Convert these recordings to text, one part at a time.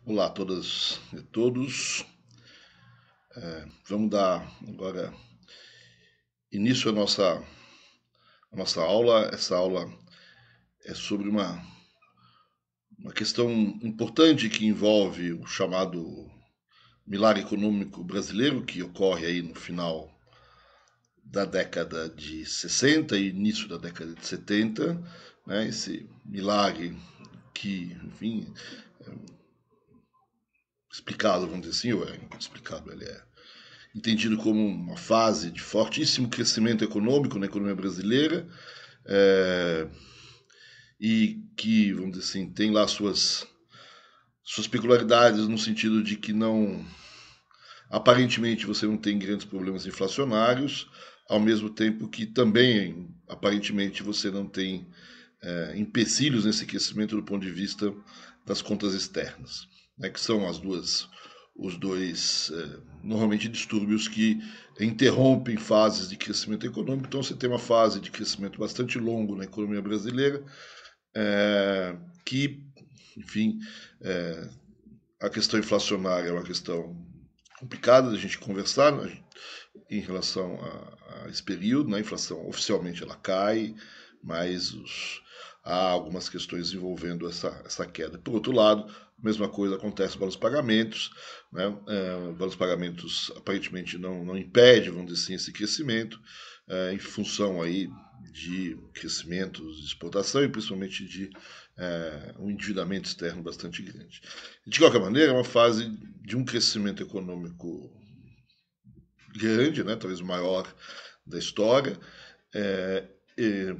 Olá a todas e todos. Vamos dar agora início à nossa aula. Essa aula é sobre uma questão importante que envolve o chamado milagre econômico brasileiro, que ocorre aí no final da década de 60 e início da década de 70, né? Esse milagre que, enfim, explicado, vamos dizer assim, ou é explicado, ele é entendido como uma fase de fortíssimo crescimento econômico na economia brasileira, é, e que, vamos dizer assim, tem lá suas peculiaridades no sentido de que não, aparentemente você não tem grandes problemas inflacionários, ao mesmo tempo que também, aparentemente, você não tem empecilhos nesse crescimento do ponto de vista das contas externas, né, que são os dois, normalmente, distúrbios que interrompem fases de crescimento econômico. Então, você tem uma fase de crescimento bastante longo na economia brasileira, que, enfim, a questão inflacionária é uma questão complicada da gente conversar, né, em relação a esse período. Né? A inflação oficialmente ela cai, mas há algumas questões envolvendo essa queda. Por outro lado, a mesma coisa acontece com os pagamentos. Né? Os pagamentos aparentemente não impedem, vamos dizer assim, esse crescimento, em função aí de crescimentos de exportação e principalmente de um endividamento externo bastante grande. De qualquer maneira, é uma fase de um crescimento econômico grande, né, talvez o maior da história,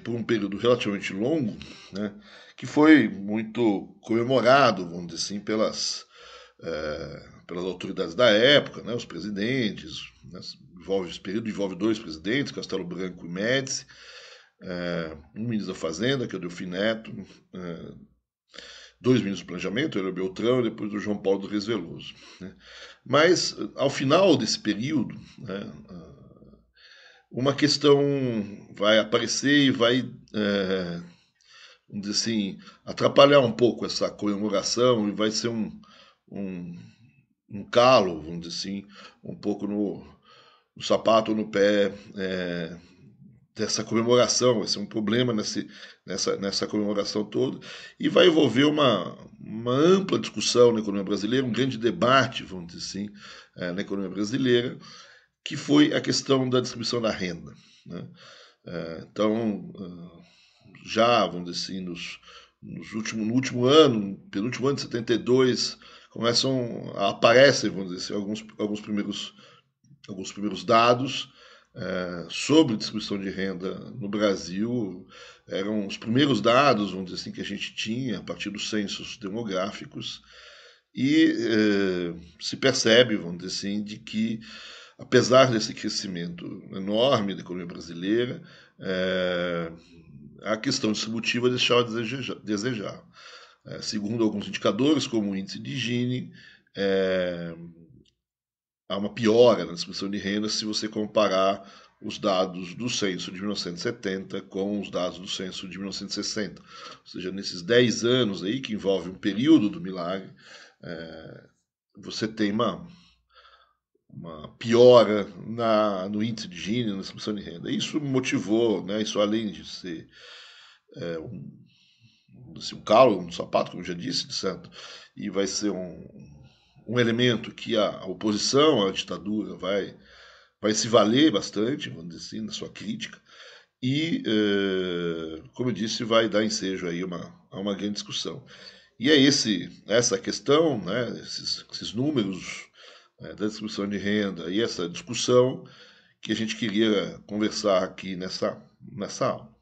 por um período relativamente longo, né, que foi muito comemorado, vamos dizer assim, pelas autoridades da época, né, os presidentes. Né, esse período envolve dois presidentes, Castelo Branco e Médici, um ministro da Fazenda, que é o Delfim Neto, dois ministros do Planejamento, Helio Beltrão, e depois do João Paulo do Reis Veloso. Né. Mas, ao final desse período, né, uma questão vai aparecer e vai, vamos dizer assim, atrapalhar um pouco essa comemoração e vai ser um, um calo, vamos dizer assim, um pouco no sapato ou no pé dessa comemoração. Vai ser um problema nessa comemoração toda e vai envolver uma ampla discussão na economia brasileira, um grande debate, vamos dizer assim, na economia brasileira, que foi a questão da distribuição da renda. Né? Então, já, vamos dizer assim, no último ano, penúltimo ano de 72, aparecem, vamos dizer assim, alguns primeiros dados sobre distribuição de renda no Brasil. Eram os primeiros dados, vamos dizer assim, que a gente tinha a partir dos censos demográficos, e se percebe, vamos dizer assim, de que, apesar desse crescimento enorme da economia brasileira, a questão distributiva deixava a desejar. Segundo alguns indicadores, como o índice de Gini, há uma piora na distribuição de renda se você comparar os dados do censo de 1970 com os dados do censo de 1960. Ou seja, nesses 10 anos aí, que envolve um período do milagre, você tem uma piora no índice de Gini, na distribuição de renda. Isso motivou, né, isso além de ser um calo no sapato, como eu já disse, certo? E vai ser um elemento que a oposição à ditadura vai se valer bastante, vamos dizer assim, na sua crítica, e, como eu disse, vai dar ensejo aí a uma grande discussão. E é essa questão, né, esses números da distribuição de renda e essa discussão que a gente queria conversar aqui nessa aula.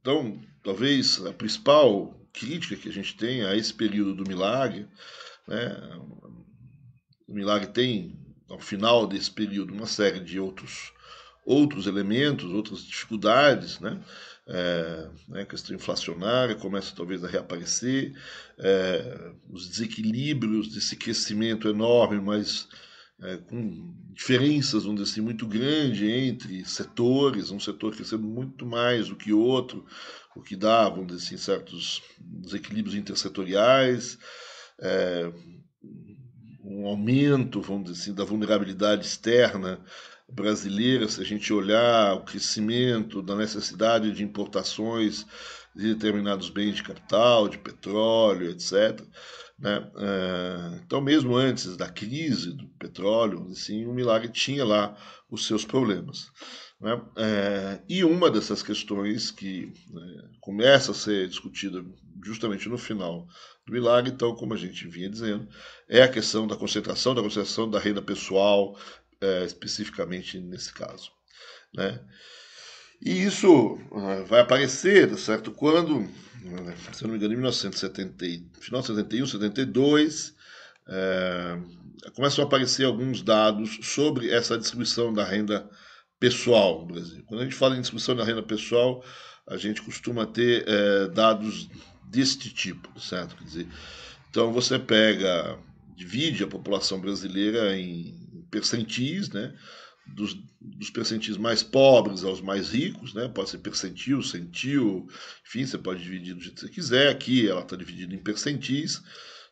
Então, talvez a principal crítica que a gente tem a esse período do milagre, né, o milagre tem, ao final desse período, uma série de outros elementos, outras dificuldades, né? A questão inflacionária começa talvez a reaparecer, os desequilíbrios desse crescimento enorme, mas com diferenças, vamos dizer assim, muito grande entre setores, um setor crescendo muito mais do que outro, o que dá, vamos dizer assim, certos desequilíbrios intersetoriais, é, um aumento, vamos dizer assim, da vulnerabilidade externa brasileira, se a gente olhar o crescimento da necessidade de importações de determinados bens de capital, de petróleo, etc. Né? Então, mesmo antes da crise do petróleo, assim, o Milagre tinha lá os seus problemas. Né? E uma dessas questões que começa a ser discutida justamente no final do Milagre, então, como a gente vinha dizendo, é a questão da concentração da renda pessoal, especificamente nesse caso. Né? E isso vai aparecer, certo? Quando, se eu não me engano, em 1970, final de 71, 72, começam a aparecer alguns dados sobre essa distribuição da renda pessoal no Brasil. Quando a gente fala em distribuição da renda pessoal, a gente costuma ter dados deste tipo, certo? Quer dizer, então você divide a população brasileira em percentis, né? Dos percentis mais pobres aos mais ricos, né? Pode ser percentil, centil, enfim, você pode dividir do jeito que você quiser. Aqui ela está dividida em percentis.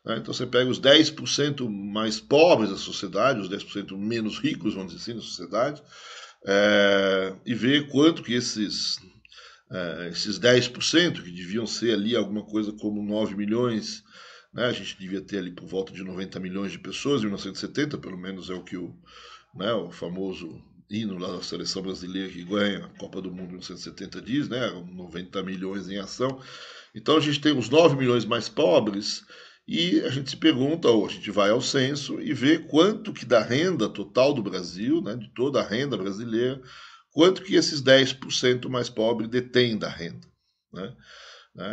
Né? Então você pega os 10% mais pobres da sociedade, os 10% menos ricos, vamos dizer assim, da sociedade, e vê quanto que esses 10%, que deviam ser ali alguma coisa como 9 milhões, né? A gente devia ter ali por volta de 90 milhões de pessoas em 1970, pelo menos é o que o famoso hino lá da seleção brasileira que ganha a Copa do Mundo em 1970 diz, né? 90 milhões em ação. Então a gente tem os 9 milhões mais pobres e a gente se pergunta, ou a gente vai ao censo e vê quanto que da renda total do Brasil, né, de toda a renda brasileira, quanto que esses 10% mais pobres detêm da renda. Né?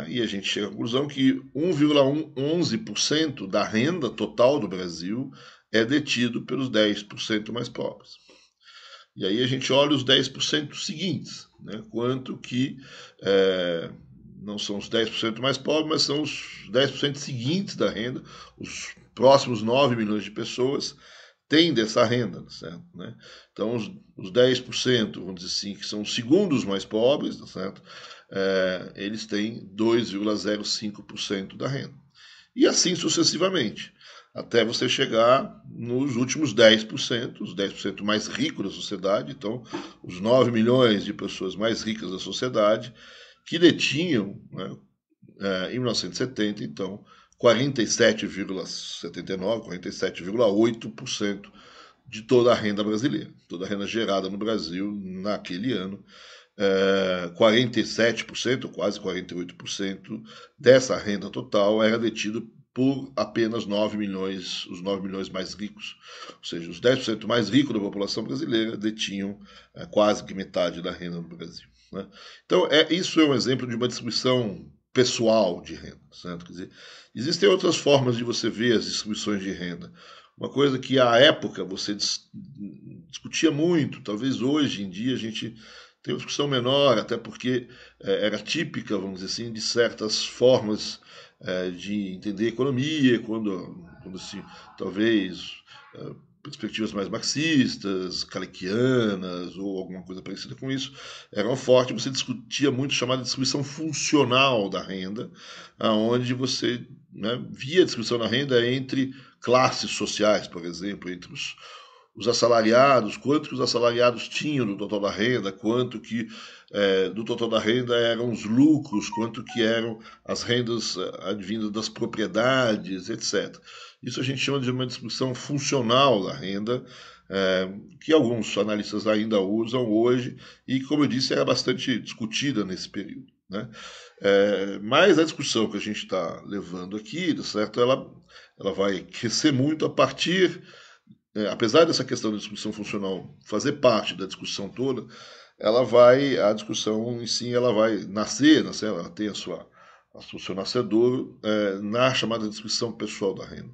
E a gente chega à conclusão que 1,11% da renda total do Brasil é detido pelos 10% mais pobres. E aí a gente olha os 10% seguintes, né? Quanto que não são os 10% mais pobres, mas são os 10% seguintes da renda, os próximos 9 milhões de pessoas têm dessa renda, certo? Né? Então, os 10%, vamos dizer assim, que são os segundos mais pobres, certo? Eles têm 2,05% da renda. E assim sucessivamente, até você chegar nos últimos 10%, os 10% mais ricos da sociedade, então, os 9 milhões de pessoas mais ricas da sociedade, que detinham, né, em 1970, então, 47,79%, 47,8% de toda a renda brasileira, toda a renda gerada no Brasil naquele ano. 47%, quase 48% dessa renda total era detido por apenas 9 milhões, os 9 milhões mais ricos. Ou seja, os 10% mais ricos da população brasileira detinham quase que metade da renda no Brasil. Né? Então, isso é um exemplo de uma distribuição pessoal de renda. Certo? Quer dizer, existem outras formas de você ver as distribuições de renda. Uma coisa que à época você discutia muito, talvez hoje em dia a gente tem uma discussão menor, até porque era típica, vamos dizer assim, de certas formas de entender economia, quando se, talvez, perspectivas mais marxistas, kalekianas, ou alguma coisa parecida com isso, eram fortes. Você discutia muito a chamada distribuição funcional da renda, onde você via a distribuição da renda entre classes sociais, por exemplo, entre os assalariados, quanto que os assalariados tinham do total da renda, quanto que do total da renda eram os lucros, quanto que eram as rendas advindas das propriedades, etc. Isso a gente chama de uma distribuição funcional da renda, que alguns analistas ainda usam hoje e, como eu disse, era bastante discutida nesse período. Né? Mas a discussão que a gente está levando aqui, certo? Ela vai crescer muito a partir apesar dessa questão da discussão funcional fazer parte da discussão toda, a discussão em si, ela vai nascer, ela tem o seu nascedor na chamada discussão pessoal da renda.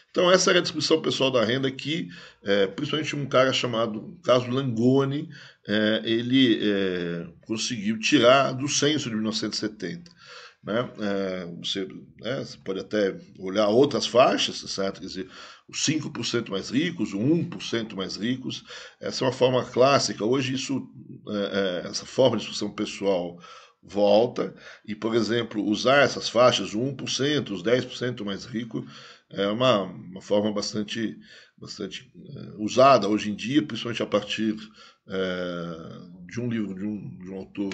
Então essa era a discussão pessoal da renda que, principalmente um cara chamado Caso Langoni, ele conseguiu tirar do censo de 1970. né? Você pode até olhar outras faixas, certo? Quer dizer, os 5% mais ricos, os 1% mais ricos, essa é uma forma clássica. Hoje essa forma de discussão pessoal volta e, por exemplo, usar essas faixas, o 1%, os 10% mais ricos, é uma forma bastante usada hoje em dia, principalmente a partir de um livro de um autor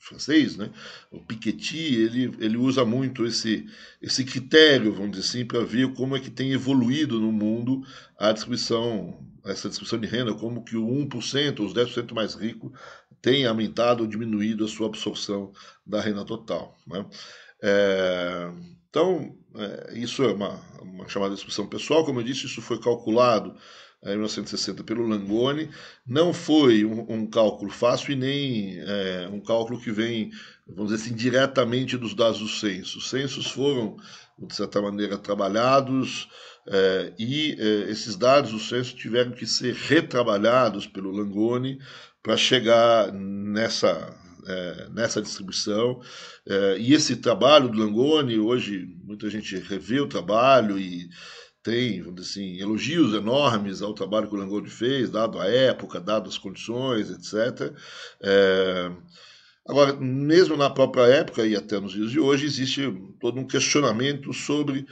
francês, né? O Piketty, ele usa muito esse critério, vamos dizer assim, para ver como é que tem evoluído no mundo essa distribuição de renda, como que o 1%, os 10% mais ricos, tem aumentado ou diminuído a sua absorção da renda total, né? Então, isso é uma chamada distribuição pessoal, como eu disse, isso foi calculado em 1960 pelo Langoni. Não foi um cálculo fácil e nem um cálculo que vem, vamos dizer assim, diretamente dos dados do censo. Os censos foram, de certa maneira, trabalhados e esses dados do censo tiveram que ser retrabalhados pelo Langoni para chegar nessa distribuição. E esse trabalho do Langoni, hoje muita gente revê o trabalho e tem, vamos dizer assim, elogios enormes ao trabalho que o Langoni fez, dado a época, dado as condições, etc. Agora, mesmo na própria época e até nos dias de hoje, existe todo um questionamento sobre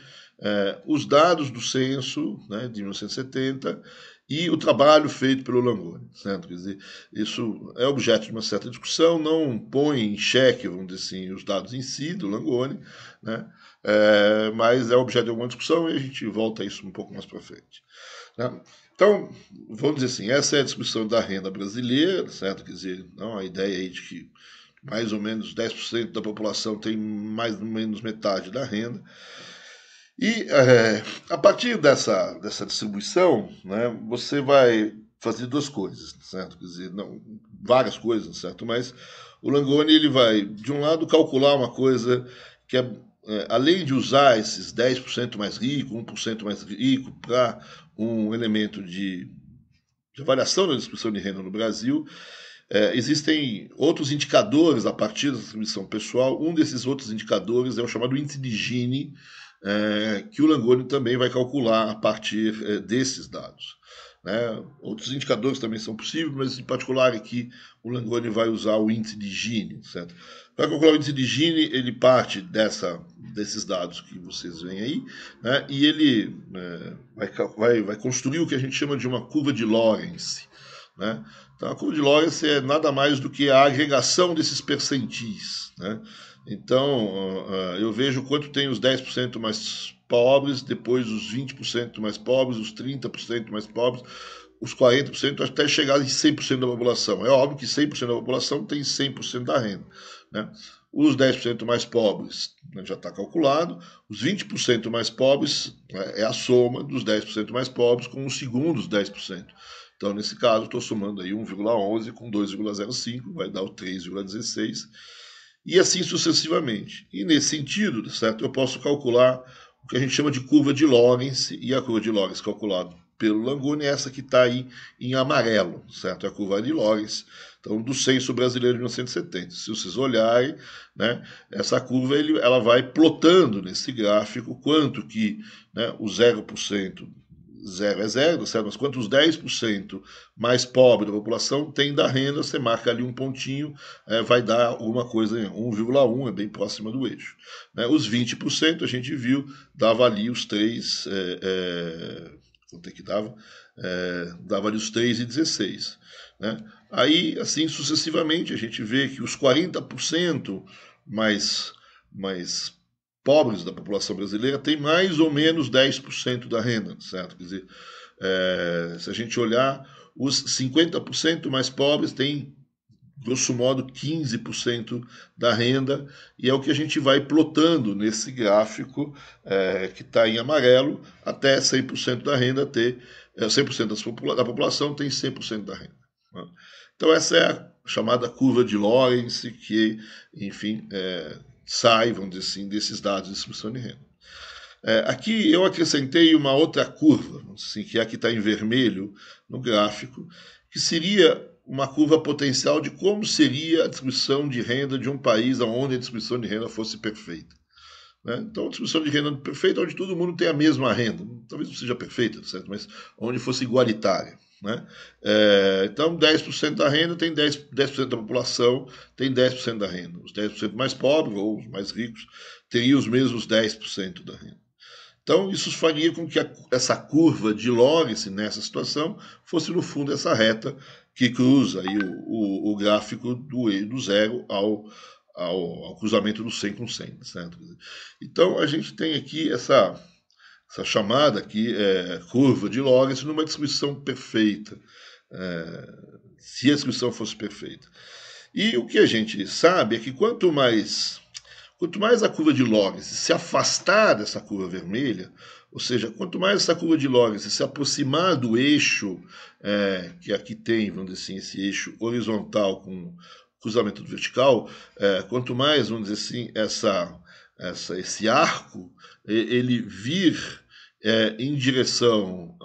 os dados do censo, né, de 1970 e o trabalho feito pelo Langoni, certo? Quer dizer, isso é objeto de uma certa discussão, não põe em xeque, vamos dizer assim, os dados em si do Langoni, né? Mas é objeto de alguma discussão e a gente volta a isso um pouco mais para frente, né? Então, vamos dizer assim, essa é a discussão da renda brasileira, certo? Quer dizer, não, a ideia aí de que mais ou menos 10% da população tem mais ou menos metade da renda. E a partir dessa distribuição, né, você vai fazer duas coisas, certo? Quer dizer, não, várias coisas, certo? Mas o Langoni ele vai, de um lado, calcular uma coisa que além de usar esses 10% mais rico, 1% mais rico para um elemento de avaliação da distribuição de renda no Brasil, existem outros indicadores a partir da distribuição pessoal. Um desses outros indicadores é o chamado índice de Gini, que o Langoni também vai calcular a partir desses dados, né? Outros indicadores também são possíveis, mas em particular aqui o Langoni vai usar o índice de Gini, certo? Para calcular o índice de Gini, ele parte desses dados que vocês veem aí, né? E ele vai construir o que a gente chama de uma curva de Lorentz, né? Então, a curva de Lorentz é nada mais do que a agregação desses percentis, né? Então, eu vejo quanto tem os 10% mais pobres, depois os 20% mais pobres, os 30% mais pobres, os 40%, até chegar em 100% da população. É óbvio que 100% da população tem 100% da renda, né? Os 10% mais pobres, né, já está calculado. Os 20% mais pobres, né, é a soma dos 10% mais pobres com os segundos 10%. Então, nesse caso, estou somando aí 1,11 com 2,05, vai dar o 3,16, e assim sucessivamente. E nesse sentido, certo, eu posso calcular o que a gente chama de curva de Lorentz, e a curva de Lorentz calculada pelo Langoni é essa que está aí em amarelo, certo? É a curva de Lorentz, então, do censo brasileiro de 1970. Se vocês olharem, né, essa curva ela vai plotando nesse gráfico quanto que, né, o 0%, zero é zero, certo? Mas quanto os 10% mais pobre da população tem da renda, você marca ali um pontinho, vai dar alguma coisa, 1,1, é bem próxima do eixo, né? Os 20% a gente viu, dava ali os 3, quanto é que dava? Dava ali os 3,16, né? Aí, assim sucessivamente, a gente vê que os 40% mais pobres da população brasileira têm mais ou menos 10% da renda, certo? Quer dizer, se a gente olhar, os 50% mais pobres têm, grosso modo, 15% da renda, e é o que a gente vai plotando nesse gráfico que está em amarelo, até 100% da renda ter, 100% da população tem 100% da renda, né? Então essa é a chamada curva de Lorentz, que, enfim, sai, vamos dizer assim, desses dados de distribuição de renda. Aqui eu acrescentei uma outra curva, assim, que é a que está em vermelho no gráfico, que seria uma curva potencial de como seria a distribuição de renda de um país onde a distribuição de renda fosse perfeita. Né? Então, a distribuição de renda perfeita, onde todo mundo tem a mesma renda, talvez não seja perfeita, certo? Mas onde fosse igualitária. Né? Então, 10% da renda tem 10% da população tem 10% da renda. Os 10% mais pobres ou os mais ricos teriam os mesmos 10% da renda. Então, isso faria com que essa curva de Lorentz nessa situação fosse, no fundo, essa reta que cruza aí o gráfico do zero ao cruzamento do 100 com 100. Certo? Então, a gente tem aqui essa chamada aqui, curva de Lorentz numa distribuição perfeita, se a distribuição fosse perfeita. E o que a gente sabe é que quanto mais a curva de Lorentz se afastar dessa curva vermelha, ou seja, quanto mais essa curva de Lorentz se aproximar do eixo, que aqui tem, vamos dizer assim, esse eixo horizontal com cruzamento vertical, quanto mais, vamos dizer assim, esse arco, ele vir em direção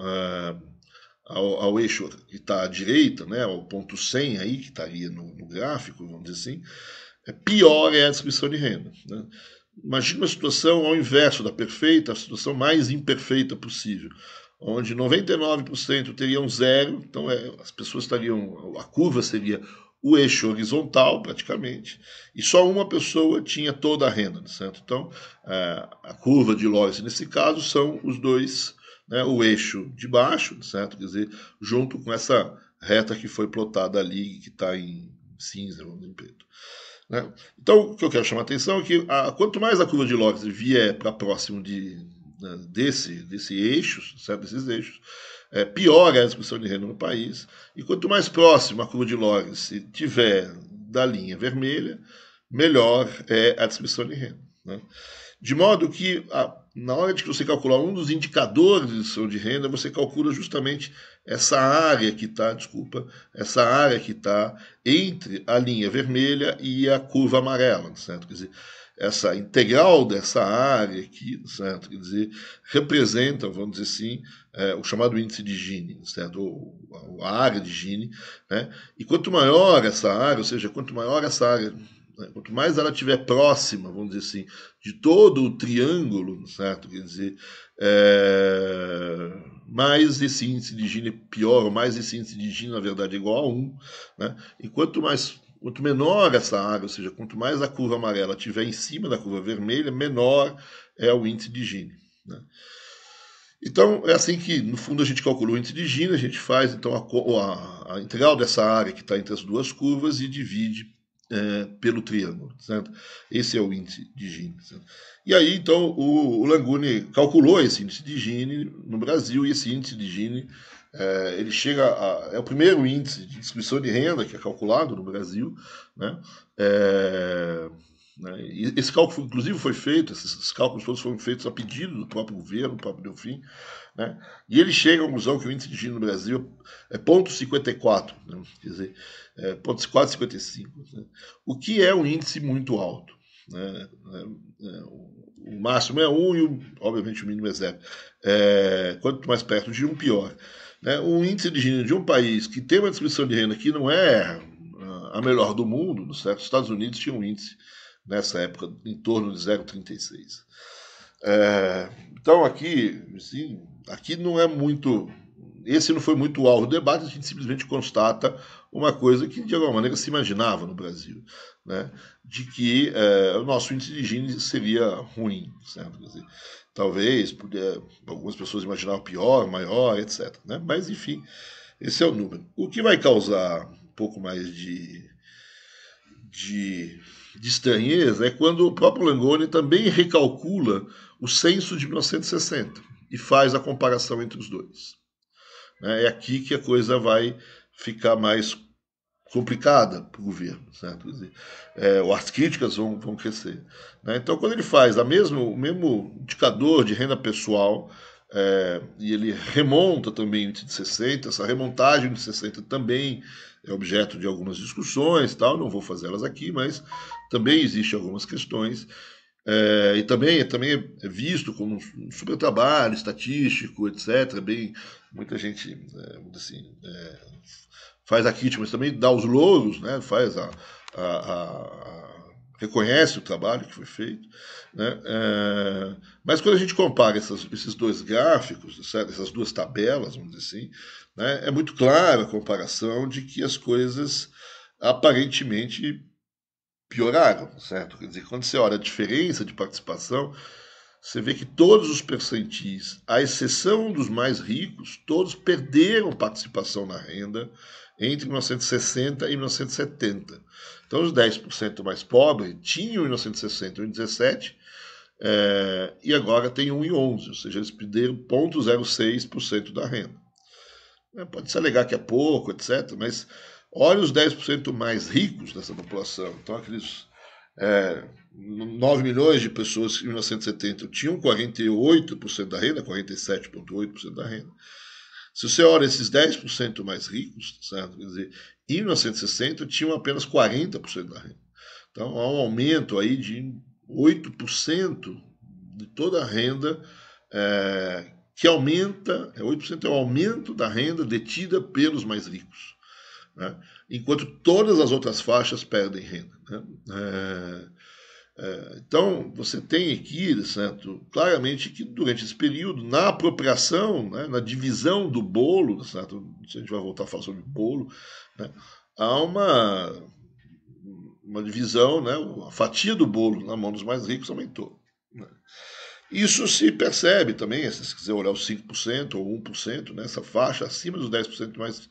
ao eixo que está à direita, né, ao ponto 100 aí, que estaria no gráfico, vamos dizer assim, pior é a distribuição de renda. Né? Imagina uma situação ao inverso da perfeita, a situação mais imperfeita possível, onde 99% teriam zero, então as pessoas estariam, a curva seria o eixo horizontal, praticamente, e só uma pessoa tinha toda a renda, certo? Então, a curva de Lorentz, nesse caso, são os dois, né, o eixo de baixo, certo? Quer dizer, junto com essa reta que foi plotada ali, que está em cinza, ou em preto. Né? Então, o que eu quero chamar a atenção é que quanto mais a curva de Lorentz vier para próximo desse eixo, certo? Desses eixos, pior é a distribuição de renda no país, e quanto mais próximo a curva de Lorentz tiver da linha vermelha, melhor é a distribuição de renda. Né? De modo que, na hora de você calcular um dos indicadores de distribuição de renda, você calcula justamente essa área que está entre a linha vermelha e a curva amarela, certo? Quer dizer, essa integral dessa área aqui, certo? Quer dizer, representa, vamos dizer assim, o chamado índice de Gini, certo? Ou a área de Gini, né? E quanto maior essa área, ou seja, quanto maior essa área, quanto mais ela estiver próxima, vamos dizer assim, de todo o triângulo, certo? Quer dizer, mais esse índice de Gini é pior, ou mais esse índice de Gini, na verdade, é igual a 1. Né? E quanto menor essa área, ou seja, quanto mais a curva amarela estiver em cima da curva vermelha, menor é o índice de Gini. Né? Então, é assim que, no fundo, a gente calcula o índice de Gini, a gente faz então a integral dessa área que está entre as duas curvas e divide pelo triângulo, certo? Esse é o índice de Gini. Certo? E aí, então, o Langoni calculou esse índice de Gini no Brasil, e esse índice de Gini ele chega é o primeiro índice de distribuição de renda que é calculado no Brasil, né? E esse cálculo, inclusive, foi feito, esses cálculos todos foram feitos a pedido do próprio governo, do próprio Delfim, né? E ele chega à conclusão que o índice de Gini no Brasil é 0,54, né? Quer dizer, 0,455, né? O que é um índice muito alto. Né? O máximo é 1 e, obviamente, o mínimo é 0. Quanto mais perto de 1, pior. Né? O índice de Gini de um país que tem uma distribuição de renda que não é a melhor do mundo, no certo? Os Estados Unidos tinham um índice, nessa época, em torno de 0,36. Então, aqui, assim, aqui não é muito... Esse não foi muito alvo do debate, a gente simplesmente constata uma coisa que, de alguma maneira, se imaginava no Brasil, né? De que o nosso índice de Gini seria ruim, certo? Quer dizer, talvez algumas pessoas imaginavam pior, maior, etc. Né? Mas, enfim, esse é o número. O que vai causar um pouco mais de estranheza é quando o próprio Langoni também recalcula o censo de 1960 e faz a comparação entre os dois. É aqui que a coisa vai ficar mais complicada para o governo, certo? Quer dizer, as críticas vão crescer. Né? Então, quando ele faz o mesmo indicador de renda pessoal, e ele remonta também o índice de 60, essa remontagem de 60 também é objeto de algumas discussões, tal, não vou fazê-las aqui, mas também existem algumas questões. E também é visto como um super trabalho estatístico, etc. Muita gente assim, faz a crítica, mas também dá os louros, né? Faz reconhece o trabalho que foi feito, né? Mas quando a gente compara esses dois gráficos, certo? Essas duas tabelas, vamos dizer assim, né? É muito clara a comparação de que as coisas aparentemente pioraram, certo? Quer dizer, quando você olha a diferença de participação, você vê que todos os percentis, à exceção dos mais ricos, todos perderam participação na renda entre 1960 e 1970. Então, os 10% mais pobres tinham em 1960 1,17 e agora tem 1,11, ou seja, eles perderam 0,06% da renda. Pode se alegar que é pouco, etc., mas olha os 10% mais ricos dessa população. Então, aqueles 9 milhões de pessoas que em 1970 tinham 48% da renda, 47,8% da renda. Se você olha esses 10% mais ricos, certo? Quer dizer, em 1960 tinham apenas 40% da renda. Então há um aumento aí de 8% de toda a renda, que aumenta, 8% é o aumento da renda detida pelos mais ricos, né? Enquanto todas as outras faixas perdem renda, né? Então, você tem aqui, certo, claramente que durante esse período, na apropriação, né, na divisão do bolo, certo, a gente vai voltar a falar sobre bolo, né, há uma divisão, né, a fatia do bolo na mão dos mais ricos aumentou, né. Isso se percebe também, se você quiser olhar os 5% ou 1%, né, essa faixa acima dos 10% mais...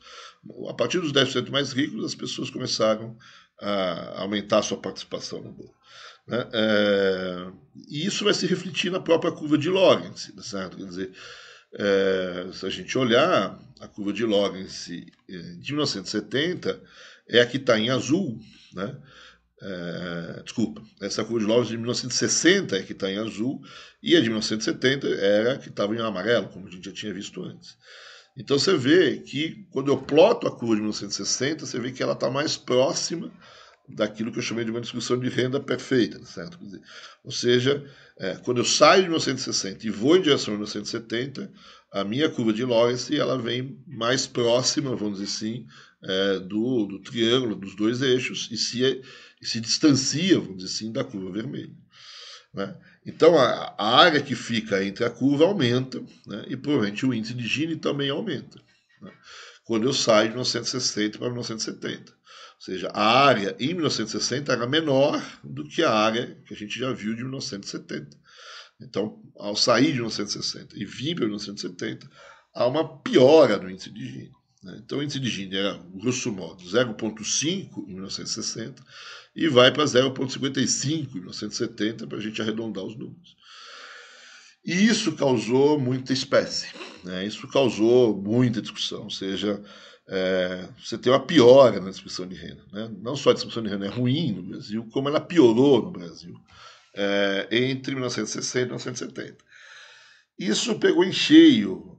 A partir dos 10% mais ricos, as pessoas começaram a aumentar a sua participação no bolo, né? E isso vai se refletir na própria curva de Lorentz, certo? Quer dizer, se a gente olhar a curva de Lorentz de 1970, é a que está em azul, né? Desculpa, essa curva de Lorentz de 1960 é que está em azul, e a de 1970 era a que estava em amarelo, como a gente já tinha visto antes. Então você vê que, quando eu ploto a curva de 1960, você vê que ela está mais próxima daquilo que eu chamei de uma distribuição de renda perfeita, certo? Quer dizer, ou seja, quando eu saio de 1960 e vou em direção a 1970, a minha curva de Lorentz ela vem mais próxima, vamos dizer assim, do triângulo, dos dois eixos, e se distancia, vamos dizer assim, da curva vermelha, né? Então, a área que fica entre a curva aumenta, né? E provavelmente o índice de Gini também aumenta, né? Quando eu saio de 1960 para 1970. Ou seja, a área em 1960 era menor do que a área que a gente já viu de 1970. Então, ao sair de 1960 e vir para 1970, há uma piora no índice de Gini, né? Então, o índice de Gini era, grosso modo, 0,5 em 1960 e vai para 0,55 em 1970, para a gente arredondar os números. E isso causou muita espécie, né? Isso causou muita discussão, ou seja, você tem uma piora na distribuição de renda, né? Não só a distribuição de renda é ruim no Brasil, como ela piorou no Brasil entre 1960 e 1970. Isso pegou em cheio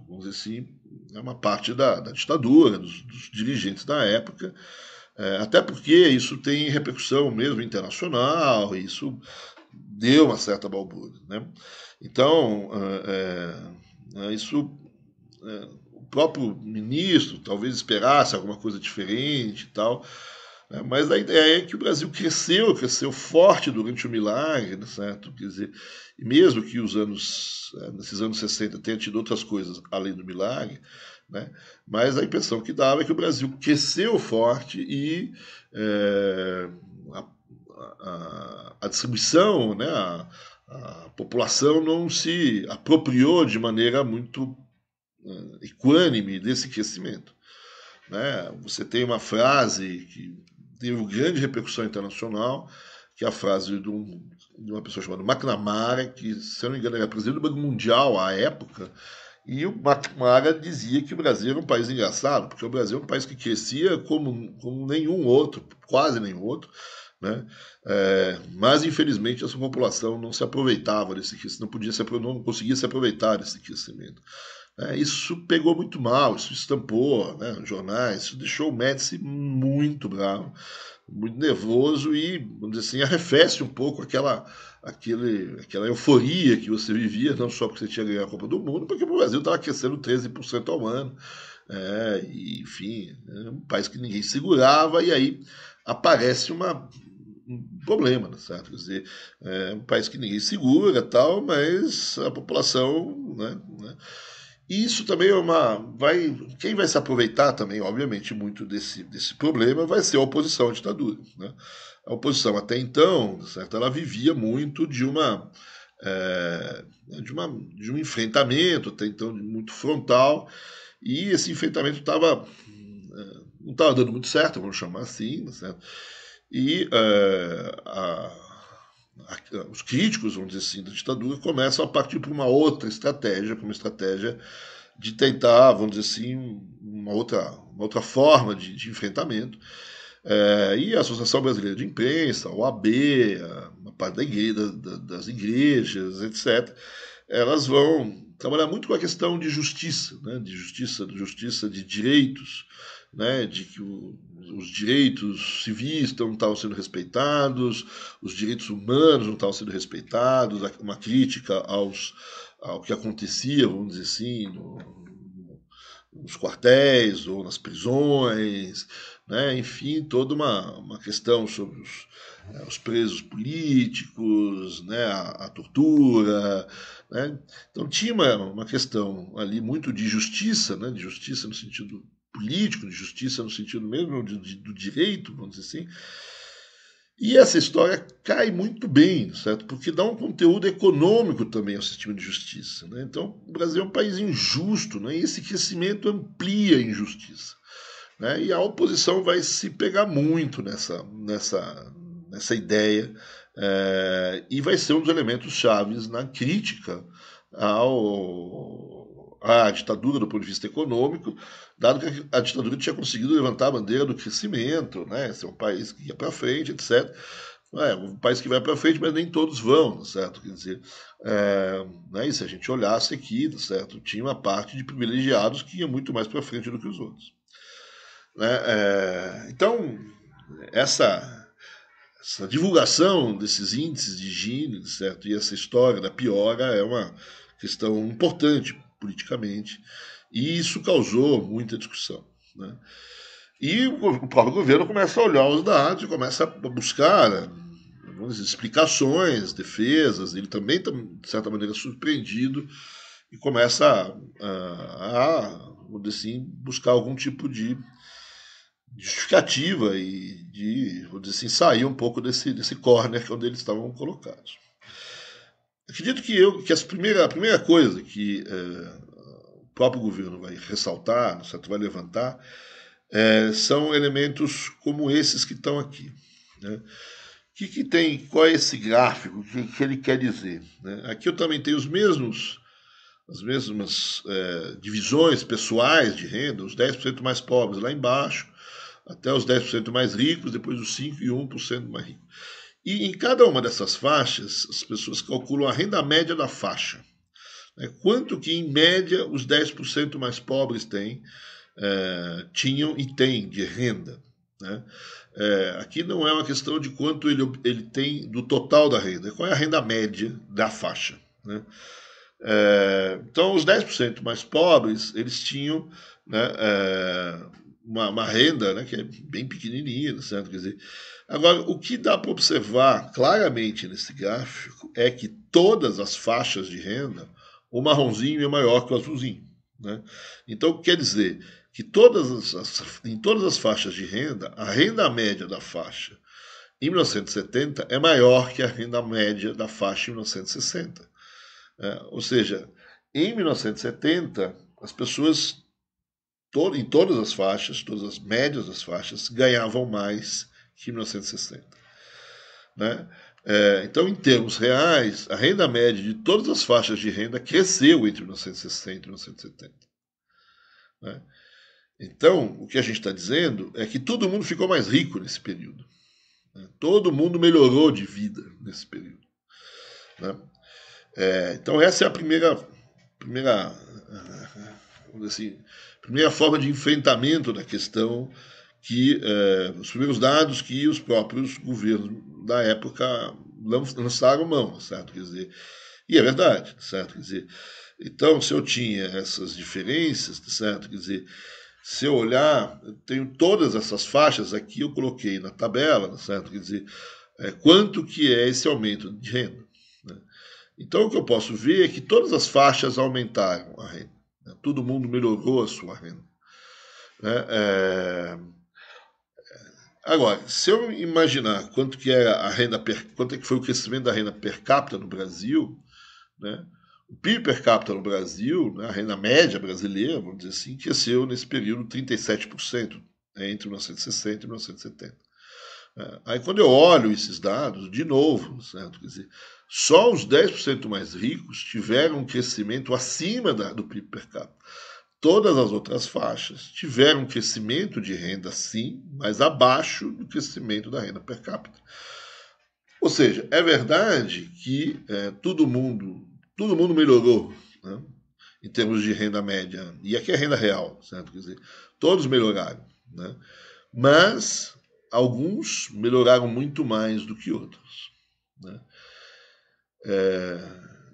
vamos dizer assim, uma parte da ditadura, dos dirigentes da época, até porque isso tem repercussão mesmo internacional, e isso deu uma certa balbúrdia, né? Então, o próprio ministro talvez esperasse alguma coisa diferente e tal, né? Mas a ideia é que o Brasil cresceu forte durante o milagre, né, certo? Quer dizer, e mesmo que nesses anos 60 tenha tido outras coisas além do milagre, né? Mas a impressão que dava é que o Brasil cresceu forte e a distribuição, né, a população não se apropriou de maneira muito equânime desse crescimento, né? Você tem uma frase que teve grande repercussão internacional, que é a frase de uma pessoa chamada McNamara, que, se eu não me engano, era presidente do Banco Mundial à época, e o McNamara dizia que o Brasil era um país engraçado, porque o Brasil é um país que crescia como nenhum outro, quase nenhum outro, né? Mas infelizmente essa população não se aproveitava desse crescimento, não conseguia se aproveitar desse crescimento. Isso pegou muito mal, isso estampou, né, nos jornais, isso deixou o Médici muito bravo, muito nervoso e, vamos dizer assim, arrefece um pouco aquela euforia que você vivia, não só porque você tinha ganhado a Copa do Mundo, porque o Brasil estava crescendo 13% ao ano, E, enfim, um país que ninguém segurava, e aí aparece um problema, certo? Quer dizer, é um país que ninguém segura, tal, mas a população, né? E isso também é quem vai se aproveitar também, obviamente, muito desse problema vai ser a oposição à ditadura, né? A oposição até então, certo? Ela vivia muito é, de um enfrentamento, até então muito frontal, e esse enfrentamento não estava dando muito certo, vamos chamar assim, certo? E os críticos, vamos dizer assim, da ditadura começam a partir para uma outra estratégia, como estratégia de tentar, vamos dizer assim, uma outra forma de enfrentamento. E a Associação Brasileira de Imprensa, a OAB, uma parte das igrejas, etc., elas vão trabalhar muito com a questão de justiça, né, justiça de direitos, né, de que os direitos civis não estavam sendo respeitados, os direitos humanos não estavam sendo respeitados, uma crítica ao que acontecia, vamos dizer assim, nos quartéis ou nas prisões, né? Enfim, toda uma questão sobre os presos políticos, né? A tortura. Né? Então tinha uma questão ali muito de justiça, né? De justiça no sentido político, de justiça no sentido mesmo do direito, vamos dizer assim. E essa história cai muito bem, certo? Porque dá um conteúdo econômico também ao sistema de justiça. Né? Então, o Brasil é um país injusto, né? E esse crescimento amplia a injustiça. Né? E a oposição vai se pegar muito nessa ideia e vai ser um dos elementos chaves na crítica à ditadura do ponto de vista econômico, dado que a ditadura tinha conseguido levantar a bandeira do crescimento, né? Ser um país que ia para frente, etc. É um país que vai para frente, mas nem todos vão, certo? Quer dizer, né? E se a gente olhasse aqui, certo? Tinha uma parte de privilegiados que ia muito mais para frente do que os outros. Né? Então, essa divulgação desses índices de Gini, certo? E essa história da piora é uma questão importante politicamente, e isso causou muita discussão. Né? E o próprio governo começa a olhar os dados e começa a buscar, né, explicações, defesas. Ele também está, de certa maneira, surpreendido e começa vamos dizer assim, buscar algum tipo de justificativa e vamos dizer assim, sair um pouco desse corner onde eles estavam colocados. Acredito que a primeira coisa que o próprio governo vai ressaltar, certo? Vai levantar, são elementos como esses que estão aqui. Né? Que tem, qual é esse gráfico, que ele quer dizer? Né? Aqui eu também tenho as mesmas divisões pessoais de renda, os 10% mais pobres lá embaixo, até os 10% mais ricos, depois os 5% e 1% mais ricos. E em cada uma dessas faixas, as pessoas calculam a renda média da faixa. Quanto que, em média, os 10% mais pobres tinham e têm de renda. Né? Aqui não é uma questão de quanto ele tem do total da renda, qual é a renda média da faixa. Né? Então, os 10% mais pobres, eles tinham, né, uma renda, né, que é bem pequenininha, certo? Quer dizer, agora, o que dá para observar claramente nesse gráfico é que todas as faixas de renda, o marronzinho é maior que o azulzinho. Né? Então, quer dizer que em todas as faixas de renda, a renda média da faixa em 1970 é maior que a renda média da faixa em 1960. Ou seja, em 1970, as pessoas, em todas as faixas, todas as médias das faixas, ganhavam mais que em 1960. Né? Então, em termos reais, a renda média de todas as faixas de renda cresceu entre 1960 e 1970. Né? Então, o que a gente está dizendo é que todo mundo ficou mais rico nesse período. Né? Todo mundo melhorou de vida nesse período. Né? Então, essa é a primeira assim, primeira forma de enfrentamento da questão, que os primeiros dados que os próprios governos da época lançaram mão, certo? Quer dizer, e é verdade, certo? Quer dizer, então, se eu tinha essas diferenças, certo? Quer dizer, se eu olhar, eu tenho todas essas faixas aqui, eu coloquei na tabela, certo? Quer dizer, quanto que é esse aumento de renda. Né? Então, o que eu posso ver é que todas as faixas aumentaram a renda. Né? Todo mundo melhorou a sua renda. Né? Agora, se eu imaginar quanto que é a renda quanto é que foi o crescimento da renda per capita no Brasil, né? O PIB per capita no Brasil, né, a renda média brasileira, vamos dizer assim, cresceu nesse período 37%, né, entre 1960 e 1970. Aí quando eu olho esses dados, de novo, certo? Quer dizer, só os 10% mais ricos tiveram um crescimento acima do PIB per capita. Todas as outras faixas tiveram um crescimento de renda, sim, mas abaixo do crescimento da renda per capita. Ou seja, é verdade que todo mundo melhorou, né, em termos de renda média, e aqui é renda real, certo? Quer dizer, todos melhoraram, né? Mas alguns melhoraram muito mais do que outros. Né?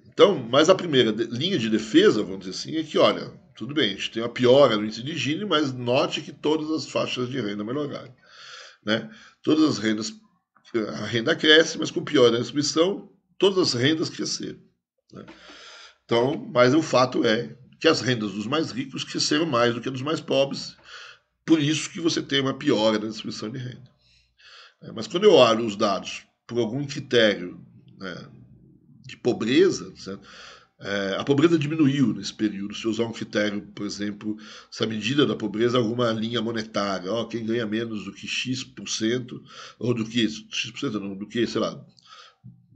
Então, mas a primeira linha de defesa, vamos dizer assim, é que, olha, tudo bem, a gente tem uma piora no índice de Gini, mas note que todas as faixas de renda melhoraram. Né? Todas as rendas, a renda cresce, mas com piora na distribuição, todas as rendas cresceram. Né? Então, mas o fato é que as rendas dos mais ricos cresceram mais do que dos mais pobres, por isso que você tem uma piora na distribuição de renda. Mas quando eu olho os dados por algum critério, né, de pobreza, certo? A pobreza diminuiu nesse período. Se eu usar um critério, por exemplo, se a medida da pobreza é alguma linha monetária, quem ganha menos do que X%, ou do que X%, não, do que, sei lá,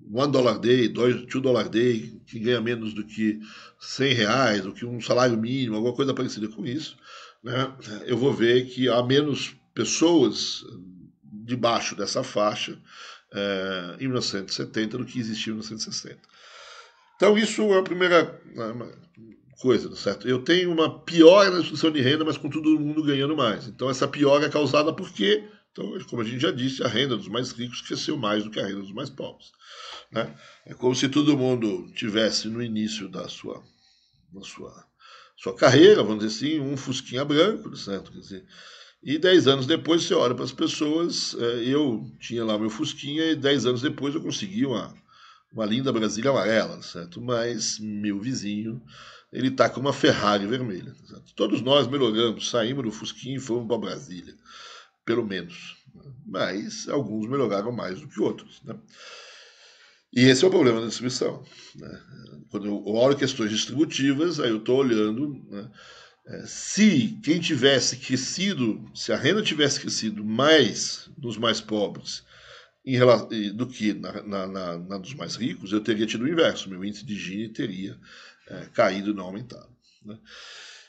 $1 day, $2 day, quem ganha menos do que R$ 100, do que um salário mínimo, alguma coisa parecida com isso, né? Eu vou ver que há menos pessoas debaixo dessa faixa em 1970 do que existia em 1960. Então, isso é a primeira coisa, certo? Eu tenho uma piora na distribuição de renda, mas com todo mundo ganhando mais. Então, essa piora é causada por quê? Então, como a gente já disse, a renda dos mais ricos cresceu mais do que a renda dos mais pobres. Né? É como se todo mundo tivesse no início da sua carreira, vamos dizer assim, um fusquinha branco, certo? Quer dizer, e 10 anos depois você olha para as pessoas, eu tinha lá meu fusquinha e 10 anos depois eu consegui uma linda Brasília amarela, certo? Mas meu vizinho, ele está com uma Ferrari vermelha. Certo? Todos nós melhoramos, saímos do fusquinha e fomos para Brasília, pelo menos. Mas alguns melhoraram mais do que outros, né? E esse é o problema da distribuição. Né? Quando eu olho questões distributivas, aí eu estou olhando, né, se quem tivesse crescido, se a renda tivesse crescido mais nos mais pobres do que na dos mais ricos, eu teria tido o inverso. Meu índice de Gini teria caído e não aumentado. Né?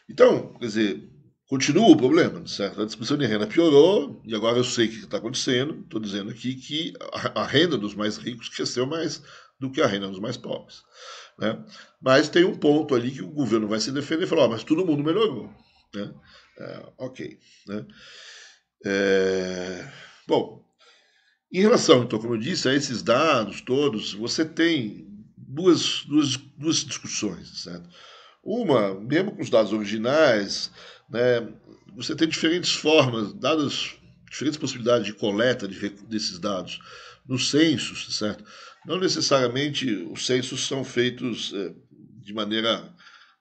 Então, quer dizer, continua o problema, certo? A distribuição de renda piorou, e agora eu sei o que está acontecendo. Estou dizendo aqui que a renda dos mais ricos cresceu mais do que a renda dos mais pobres. Né? Mas tem um ponto ali que o governo vai se defender e falar, mas todo mundo melhorou. Né? Ok. Né? Bom, em relação, então, como eu disse, a esses dados todos, você tem duas discussões, certo? Uma, mesmo com os dados originais, né, você tem diferentes formas, dadas diferentes possibilidades de coleta desses dados nos censos, certo? Não necessariamente os censos são feitos de maneira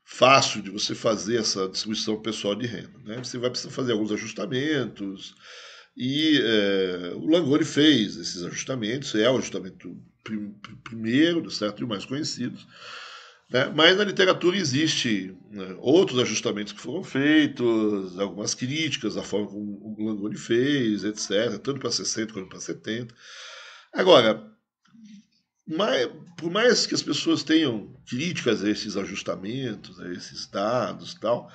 fácil de você fazer essa distribuição pessoal de renda. Né? Você vai precisar fazer alguns ajustamentos, e o Langoni fez esses ajustamentos, é o ajustamento primeiro, certo? E o mais conhecido. Né? Mas na literatura existe, né, outros ajustamentos que foram feitos, algumas críticas à forma como o Langoni fez, etc., tanto para 60 quanto para 70. Agora, por mais que as pessoas tenham críticas a esses ajustamentos, a esses dados e tal,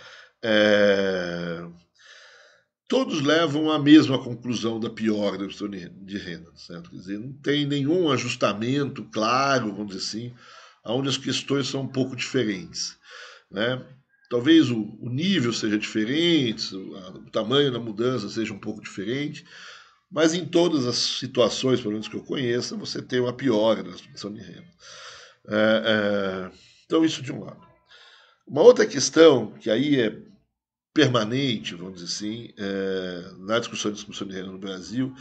todos levam à mesma conclusão da piora da questão de renda, certo? Quer dizer, não tem nenhum ajustamento claro, vamos dizer assim, onde as questões são um pouco diferentes. Né? Talvez o nível seja diferente, o tamanho da mudança seja um pouco diferente, mas em todas as situações, pelo menos que eu conheça, você tem uma piora na distribuição de renda. Então, isso de um lado. Uma outra questão, que aí é permanente, vamos dizer assim, na discussão de renda no Brasil,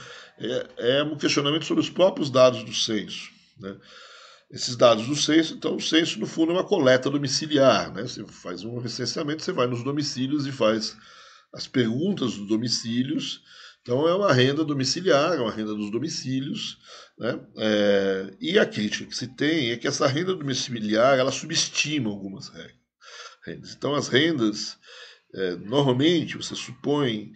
é um questionamento sobre os próprios dados do censo, né? Esses dados do censo, então o censo no fundo é uma coleta domiciliar, né? Você faz um recenseamento, você vai nos domicílios e faz as perguntas dos domicílios. Então é uma renda domiciliar, é uma renda dos domicílios, né? E a crítica que se tem é que essa renda domiciliar ela subestima algumas rendas. Então as rendas, normalmente você supõe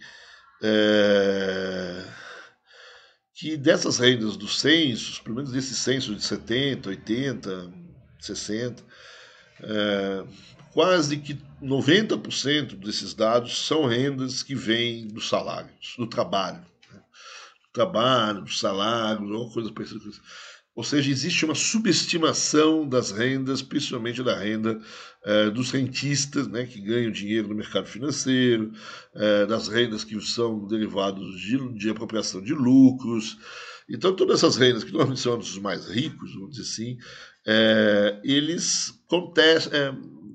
que dessas rendas dos censos, pelo menos desses censos de 70, 80, 60, quase que 90% desses dados são rendas que vêm dos salários, do trabalho. Né? Do trabalho, do salário, alguma coisa parecida com isso. Ou seja, existe uma subestimação das rendas, principalmente da renda dos rentistas, né, que ganham dinheiro no mercado financeiro, das rendas que são derivados de apropriação de lucros. Então, todas essas rendas, que normalmente são os mais ricos, vamos dizer assim, eles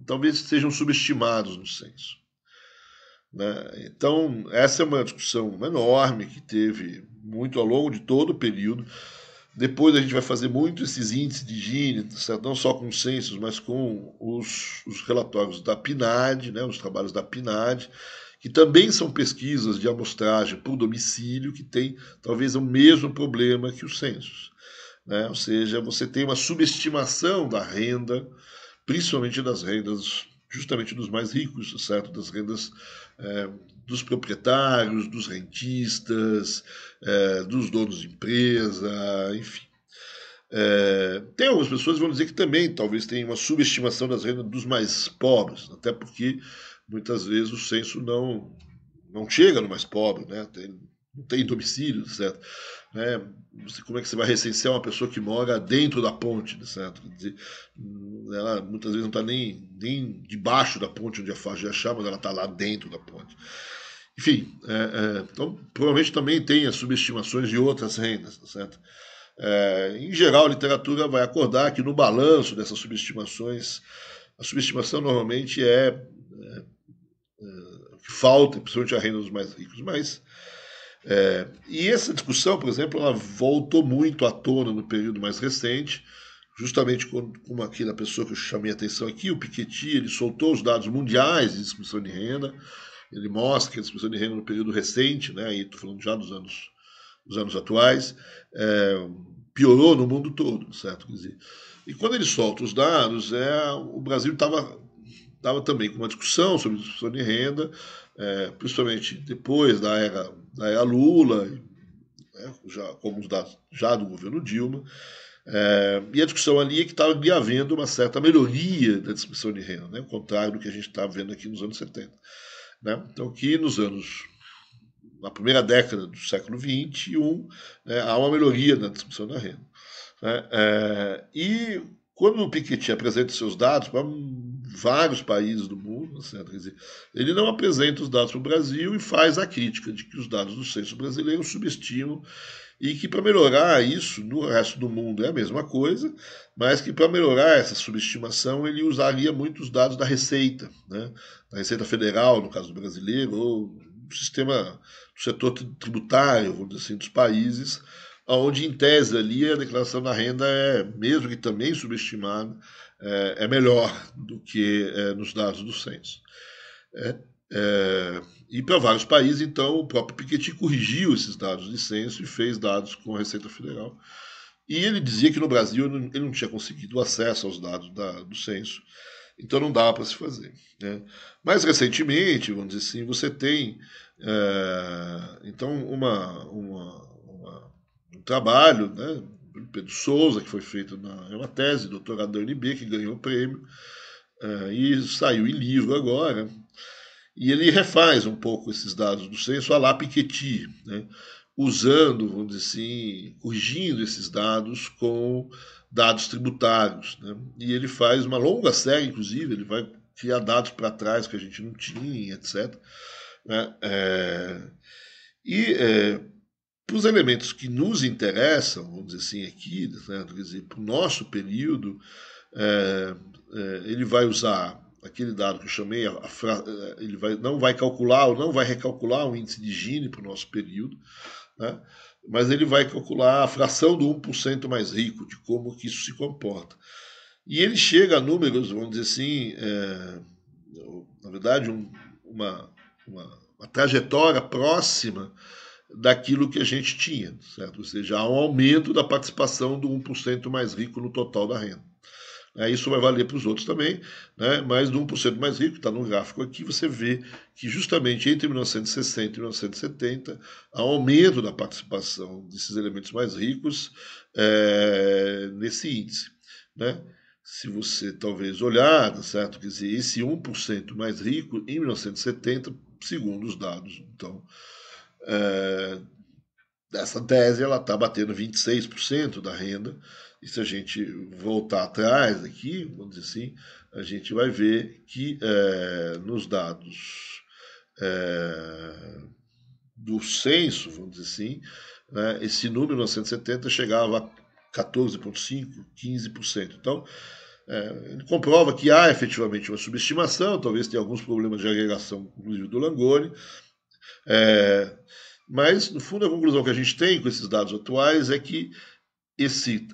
talvez sejam subestimados no censo. Né? Então, essa é uma discussão enorme que teve muito ao longo de todo o período. Depois a gente vai fazer muito esses índices de Gini, certo? Não só com os censos, mas com os relatórios da PNAD, né? Os trabalhos da PNAD, que também são pesquisas de amostragem por domicílio, que tem talvez o mesmo problema que os censos. Né? Ou seja, você tem uma subestimação da renda, principalmente das rendas justamente dos mais ricos, certo? Das rendas dos proprietários, dos rentistas, dos donos de empresa, enfim. Tem algumas pessoas que vão dizer que também talvez tenha uma subestimação das rendas dos mais pobres, até porque muitas vezes o censo não chega no mais pobre, né? Não tem domicílio, certo? Né? Como é que você vai recensear uma pessoa que mora dentro da ponte, certo? Quer dizer, ela muitas vezes não está nem debaixo da ponte onde a FAGE achar, mas ela está lá dentro da ponte. Enfim, então provavelmente também tem as subestimações de outras rendas, certo? Em geral, a literatura vai acordar que no balanço dessas subestimações, a subestimação normalmente o que falta, principalmente a renda dos mais ricos, mas e essa discussão, por exemplo, ela voltou muito à tona no período mais recente, justamente como aqui na pessoa que eu chamei a atenção aqui, o Piketty, ele soltou os dados mundiais de distribuição de renda, ele mostra que a distribuição de renda no período recente, né, aí estou falando já dos anos atuais, piorou no mundo todo, certo? Quer dizer, e quando ele solta os dados, o Brasil estava também com uma discussão sobre distribuição de renda, principalmente depois da era Lula, né, como os dados já do governo Dilma, e a discussão ali é que estava havendo uma certa melhoria da distribuição de renda, né, ao contrário do que a gente estava vendo aqui nos anos 70. Né? Então, que na primeira década do século XXI, né, há uma melhoria na distribuição da renda. Né? E quando o Piketty apresenta seus dados para vários países do mundo, certo? Quer dizer, ele não apresenta os dados para o Brasil e faz a crítica de que os dados do censo brasileiro subestimam e que para melhorar isso no resto do mundo é a mesma coisa, mas que para melhorar essa subestimação ele usaria muitos dados da Receita, né? Da Receita Federal, no caso do brasileiro, ou do sistema do setor tributário, vamos dizer assim, dos países, onde em tese ali a declaração da renda mesmo que também subestimada, é melhor do que nos dados do censo. E para vários países, então, o próprio Piketty corrigiu esses dados de censo e fez dados com a Receita Federal. E ele dizia que no Brasil ele não tinha conseguido acesso aos dados do censo, então não dava para se fazer. Né? Mais recentemente, vamos dizer assim, você tem então um trabalho, né, do Pedro Souza, que foi feito é uma tese, doutorado da UNB, que ganhou o prêmio, e saiu em livro agora, e ele refaz um pouco esses dados do censo à la Piketty, né, usando, vamos dizer assim, corrigindo esses dados com dados tributários. Né, e ele faz uma longa série, inclusive, ele vai criar dados para trás que a gente não tinha, etc. Né, para os elementos que nos interessam, vamos dizer assim, aqui, né, quer dizer, para o nosso período, ele vai usar aquele dado que eu chamei, ele não vai calcular ou não vai recalcular o índice de Gini para o nosso período, né? Mas ele vai calcular a fração do 1% mais rico, de como que isso se comporta. E ele chega a números, vamos dizer assim, na verdade, uma trajetória próxima daquilo que a gente tinha, certo? Ou seja, há um aumento da participação do 1% mais rico no total da renda. Isso vai valer para os outros também, né? Mas do 1% mais rico, que está no gráfico aqui, você vê que justamente entre 1960 e 1970 há um aumento da participação desses elementos mais ricos nesse índice, né? Se você talvez olhar, certo? Quer dizer, esse 1% mais rico em 1970, segundo os dados, então, essa tese ela está batendo 26% da renda, e se a gente voltar atrás aqui, vamos dizer assim, a gente vai ver que nos dados do censo, vamos dizer assim, né, esse número em 1970 chegava a 14,5%, 15%. Então, ele comprova que há efetivamente uma subestimação, talvez tenha alguns problemas de agregação, inclusive do Langoni, mas, no fundo, a conclusão que a gente tem com esses dados atuais é que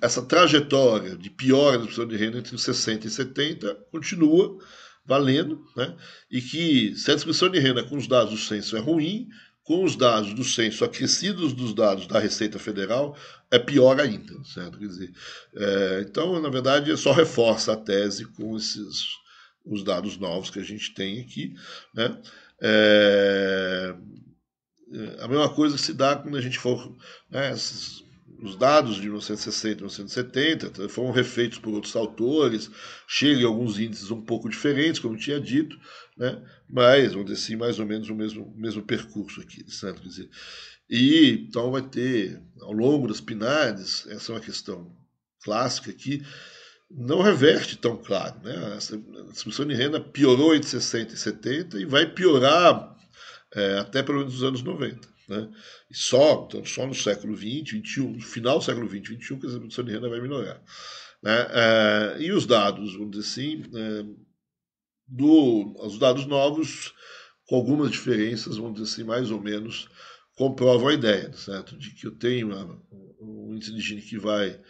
essa trajetória de piora da distribuição de renda entre os 60 e 70 continua valendo, né? E que se a distribuição de renda com os dados do censo é ruim, com os dados do censo acrescidos dos dados da Receita Federal, é pior ainda, certo? Quer dizer, então, na verdade, só reforça a tese com os dados novos que a gente tem aqui, né? A mesma coisa se dá quando a gente for, né, os dados de 1960 e 1970 foram refeitos por outros autores, chegam em alguns índices um pouco diferentes, como eu tinha dito, né, mas, vamos dizer assim, mais ou menos o mesmo percurso aqui, certo? Quer dizer, e então vai ter, ao longo das PNADs, essa é uma questão clássica aqui, não reverte tão claro, né? A distribuição de renda piorou entre 60 e 70 e vai piorar até pelo menos os anos 90. Né? E então, só no século XX, XXI, no final do século XX, XXI, que a distribuição de renda vai melhorar. Né? E os dados, vamos dizer assim, os dados novos, com algumas diferenças, vamos dizer assim, mais ou menos, comprovam a ideia, certo? De que eu tenho um índice de Gini que vai,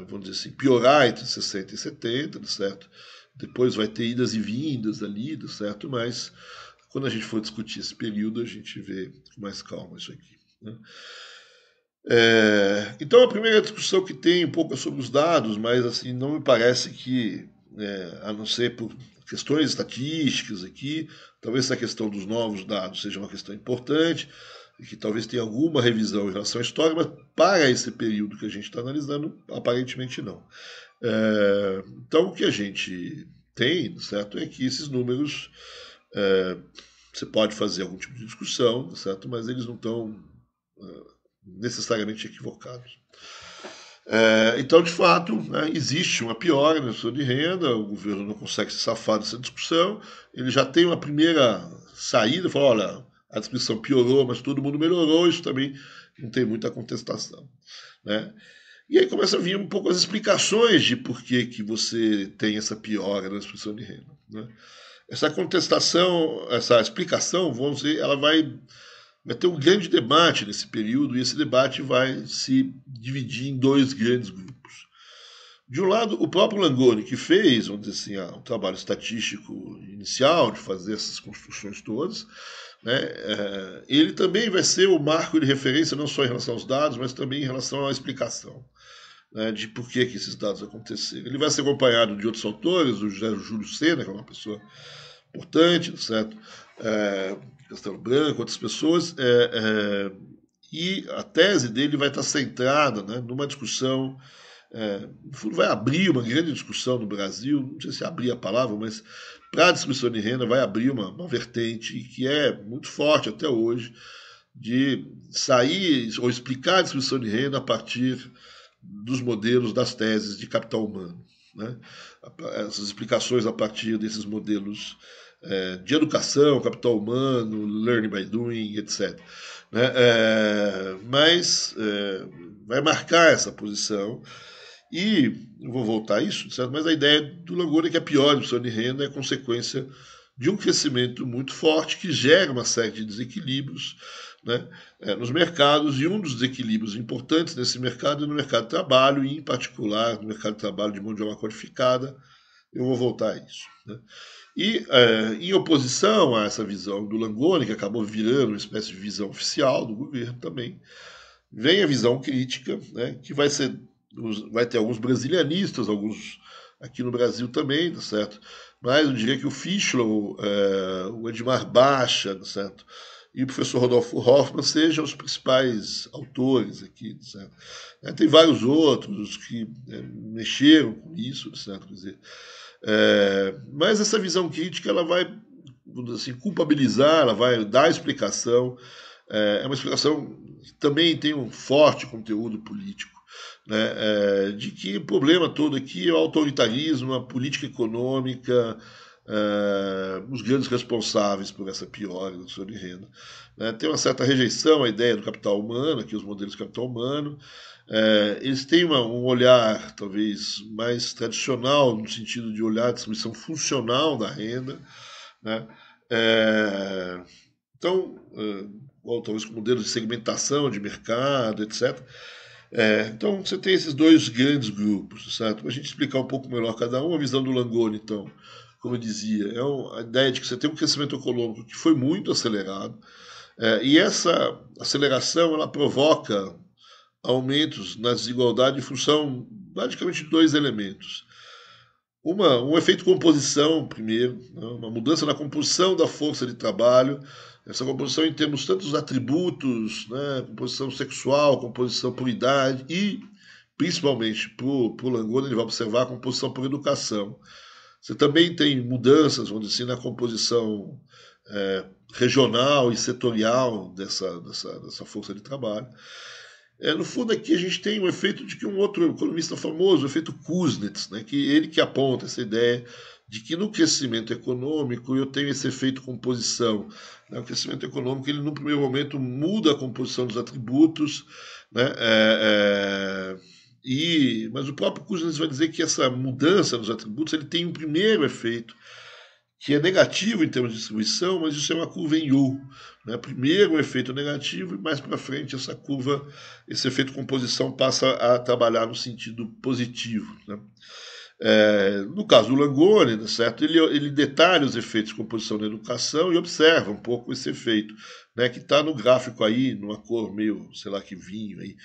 vamos dizer assim, piorar entre 60 e 70, certo? Depois vai ter idas e vindas ali, certo? Mas quando a gente for discutir esse período, a gente vê com mais calma isso aqui. Né? Então, a primeira discussão que tem um pouco é sobre os dados, mas assim não me parece que, a não ser por questões estatísticas aqui, talvez essa questão dos novos dados seja uma questão importante, e que talvez tenha alguma revisão em relação à história, mas para esse período que a gente está analisando, aparentemente não. Então, o que a gente tem, certo, é que esses números... você pode fazer algum tipo de discussão, certo? Mas eles não estão necessariamente equivocados. Então, de fato, né, existe uma piora na distribuição de renda, o governo não consegue se safar dessa discussão, ele já tem uma primeira saída, fala, olha, a distribuição piorou, mas todo mundo melhorou, isso também não tem muita contestação. Né? E aí começa a vir um pouco as explicações de por que você tem essa piora na distribuição de renda. Né? Essa contestação, essa explicação, vamos dizer, ela vai ter um grande debate nesse período, e esse debate vai se dividir em dois grandes grupos. De um lado, o próprio Langoni, que fez, vamos dizer assim, um trabalho estatístico inicial de fazer essas construções todas, né, ele também vai ser o marco de referência não só em relação aos dados, mas também em relação à explicação, né, de por que esses dados aconteceram. Ele vai ser acompanhado de outros autores, o José Júlio Sena, que é uma pessoa importante, certo? Castelo Branco, outras pessoas, e a tese dele vai estar centrada, né, numa discussão, no fundo vai abrir uma grande discussão no Brasil, não sei se abrir a palavra, mas para a distribuição de renda vai abrir uma vertente que é muito forte até hoje, de sair ou explicar a distribuição de renda a partir dos modelos das teses de capital humano. Né? Essas explicações a partir desses modelos de educação, capital humano, learning by doing, etc. Né? Mas vai marcar essa posição E eu vou voltar a isso, certo? Mas a ideia do Langoni é que a pior distribuição de renda é consequência de um crescimento muito forte que gera uma série de desequilíbrios, né, nos mercados, e um dos desequilíbrios importantes nesse mercado é no mercado de trabalho, e em particular no mercado de trabalho de mão de obra qualificada. Eu vou voltar a isso. Né? E, em oposição a essa visão do Langoni, que acabou virando uma espécie de visão oficial do governo também, vem a visão crítica, né, que vai ter alguns brasilianistas, alguns aqui no Brasil também, tá certo? Mas eu diria que o Fischler, o Edmar Baixa, tá certo? E o professor Rodolfo Hoffmann sejam os principais autores aqui, tá certo? Tem vários outros que mexeram com isso, tá certo? Quer dizer, mas essa visão crítica ela vai, assim, culpabilizar, ela vai dar explicação. É uma explicação que também tem um forte conteúdo político, né, de que o problema todo aqui é o autoritarismo, a política econômica, os grandes responsáveis por essa piora da redução de renda. Né. Tem uma certa rejeição à ideia do capital humano, aqui os modelos de capital humano. Eles têm um olhar talvez mais tradicional, no sentido de olhar a distribuição funcional da renda. Né. Então, ou talvez com modelos de segmentação de mercado, etc. Então, você tem esses dois grandes grupos, certo? Para a gente explicar um pouco melhor cada um, a visão do Langoni, então, como eu dizia, a ideia de que você tem um crescimento econômico que foi muito acelerado, e essa aceleração ela provoca aumentos na desigualdade em função, basicamente, de dois elementos. Um efeito composição, primeiro, né? Uma mudança na composição da força de trabalho, essa composição em termos tanto dos atributos, né? Composição sexual, composição por idade e, principalmente, para o Langoni, ele vai observar a composição por educação. Você também tem mudanças, vamos dizer assim, na composição regional e setorial dessa força de trabalho. No fundo, aqui a gente tem o efeito de que um outro economista famoso, o efeito Kuznets, né, que ele que aponta essa ideia de que no crescimento econômico eu tenho esse efeito composição. Né, o crescimento econômico, ele no primeiro momento muda a composição dos atributos, né, mas o próprio Kuznets vai dizer que essa mudança nos atributos ele tem um primeiro efeito que é negativo em termos de distribuição, mas isso é uma curva em U. Né? Primeiro o efeito negativo e mais para frente essa curva, esse efeito composição passa a trabalhar no sentido positivo. Né? No caso do Langoni, certo? Ele detalha os efeitos de composição na educação e observa um pouco esse efeito, né? Que está no gráfico aí, numa cor meio, sei lá que vinho aí.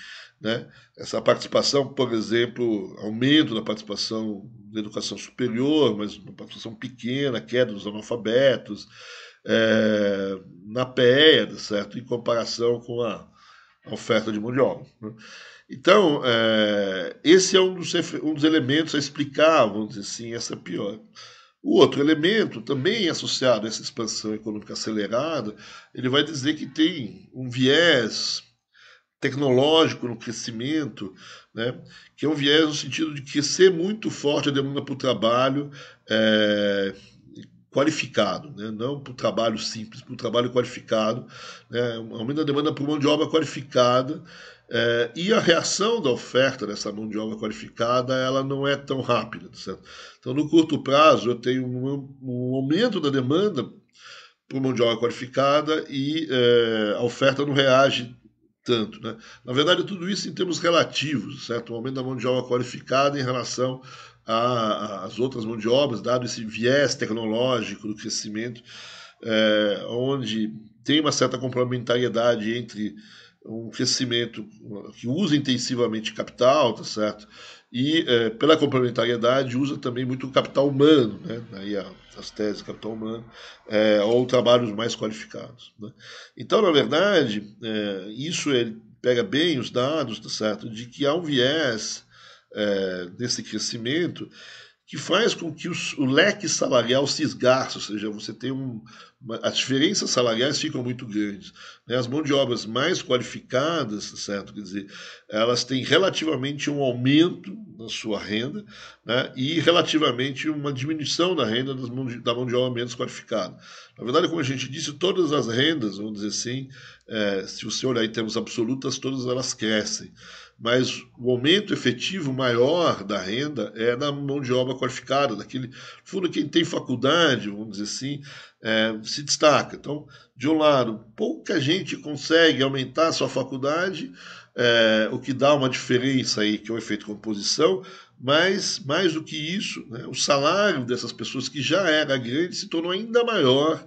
Né? Essa participação, por exemplo, aumento da participação da educação superior, mas uma participação pequena, queda dos analfabetos, na PEA, certo? Em comparação com a oferta de mão de obra. Né? Então, esse é um dos elementos a explicar, vamos dizer assim, essa piora. O outro elemento, também associado a essa expansão econômica acelerada, ele vai dizer que tem um viés tecnológico no crescimento, né, que é um viés no sentido de crescer muito forte a demanda por trabalho qualificado, né, não por trabalho simples, por trabalho qualificado, né, aumento da demanda por mão de obra qualificada, e a reação da oferta dessa mão de obra qualificada ela não é tão rápida, certo? Então, no curto prazo, eu tenho um aumento da demanda por mão de obra qualificada e a oferta não reage tanto. Né? Na verdade, tudo isso em termos relativos, certo? O aumento da mão de obra qualificada em relação às outras mãos de obras, dado esse viés tecnológico do crescimento, onde tem uma certa complementariedade entre um crescimento que usa intensivamente capital, tá certo? E, pela complementariedade, usa também muito o capital humano, né? Aí as teses do capital humano, ou trabalhos mais qualificados. Né? Então, na verdade, isso ele pega bem os dados, tá certo? De que há um viés desse crescimento que faz com que o leque salarial se esgarce, ou seja, você tem as diferenças salariais ficam muito grandes. Né? As mãos de obras mais qualificadas, certo? Quer dizer, elas têm relativamente um aumento na sua renda, né, e relativamente uma diminuição da renda da mão de obra menos qualificada. Na verdade, como a gente disse, todas as rendas, vamos dizer assim, se você olhar em termos absolutos, todas elas crescem. Mas o aumento efetivo maior da renda é da mão de obra qualificada, daquele fundo, quem tem faculdade, vamos dizer assim, se destaca. Então, de um lado, pouca gente consegue aumentar a sua faculdade, o que dá uma diferença aí, que é o efeito composição, mas mais do que isso, né, o salário dessas pessoas que já era grande se tornou ainda maior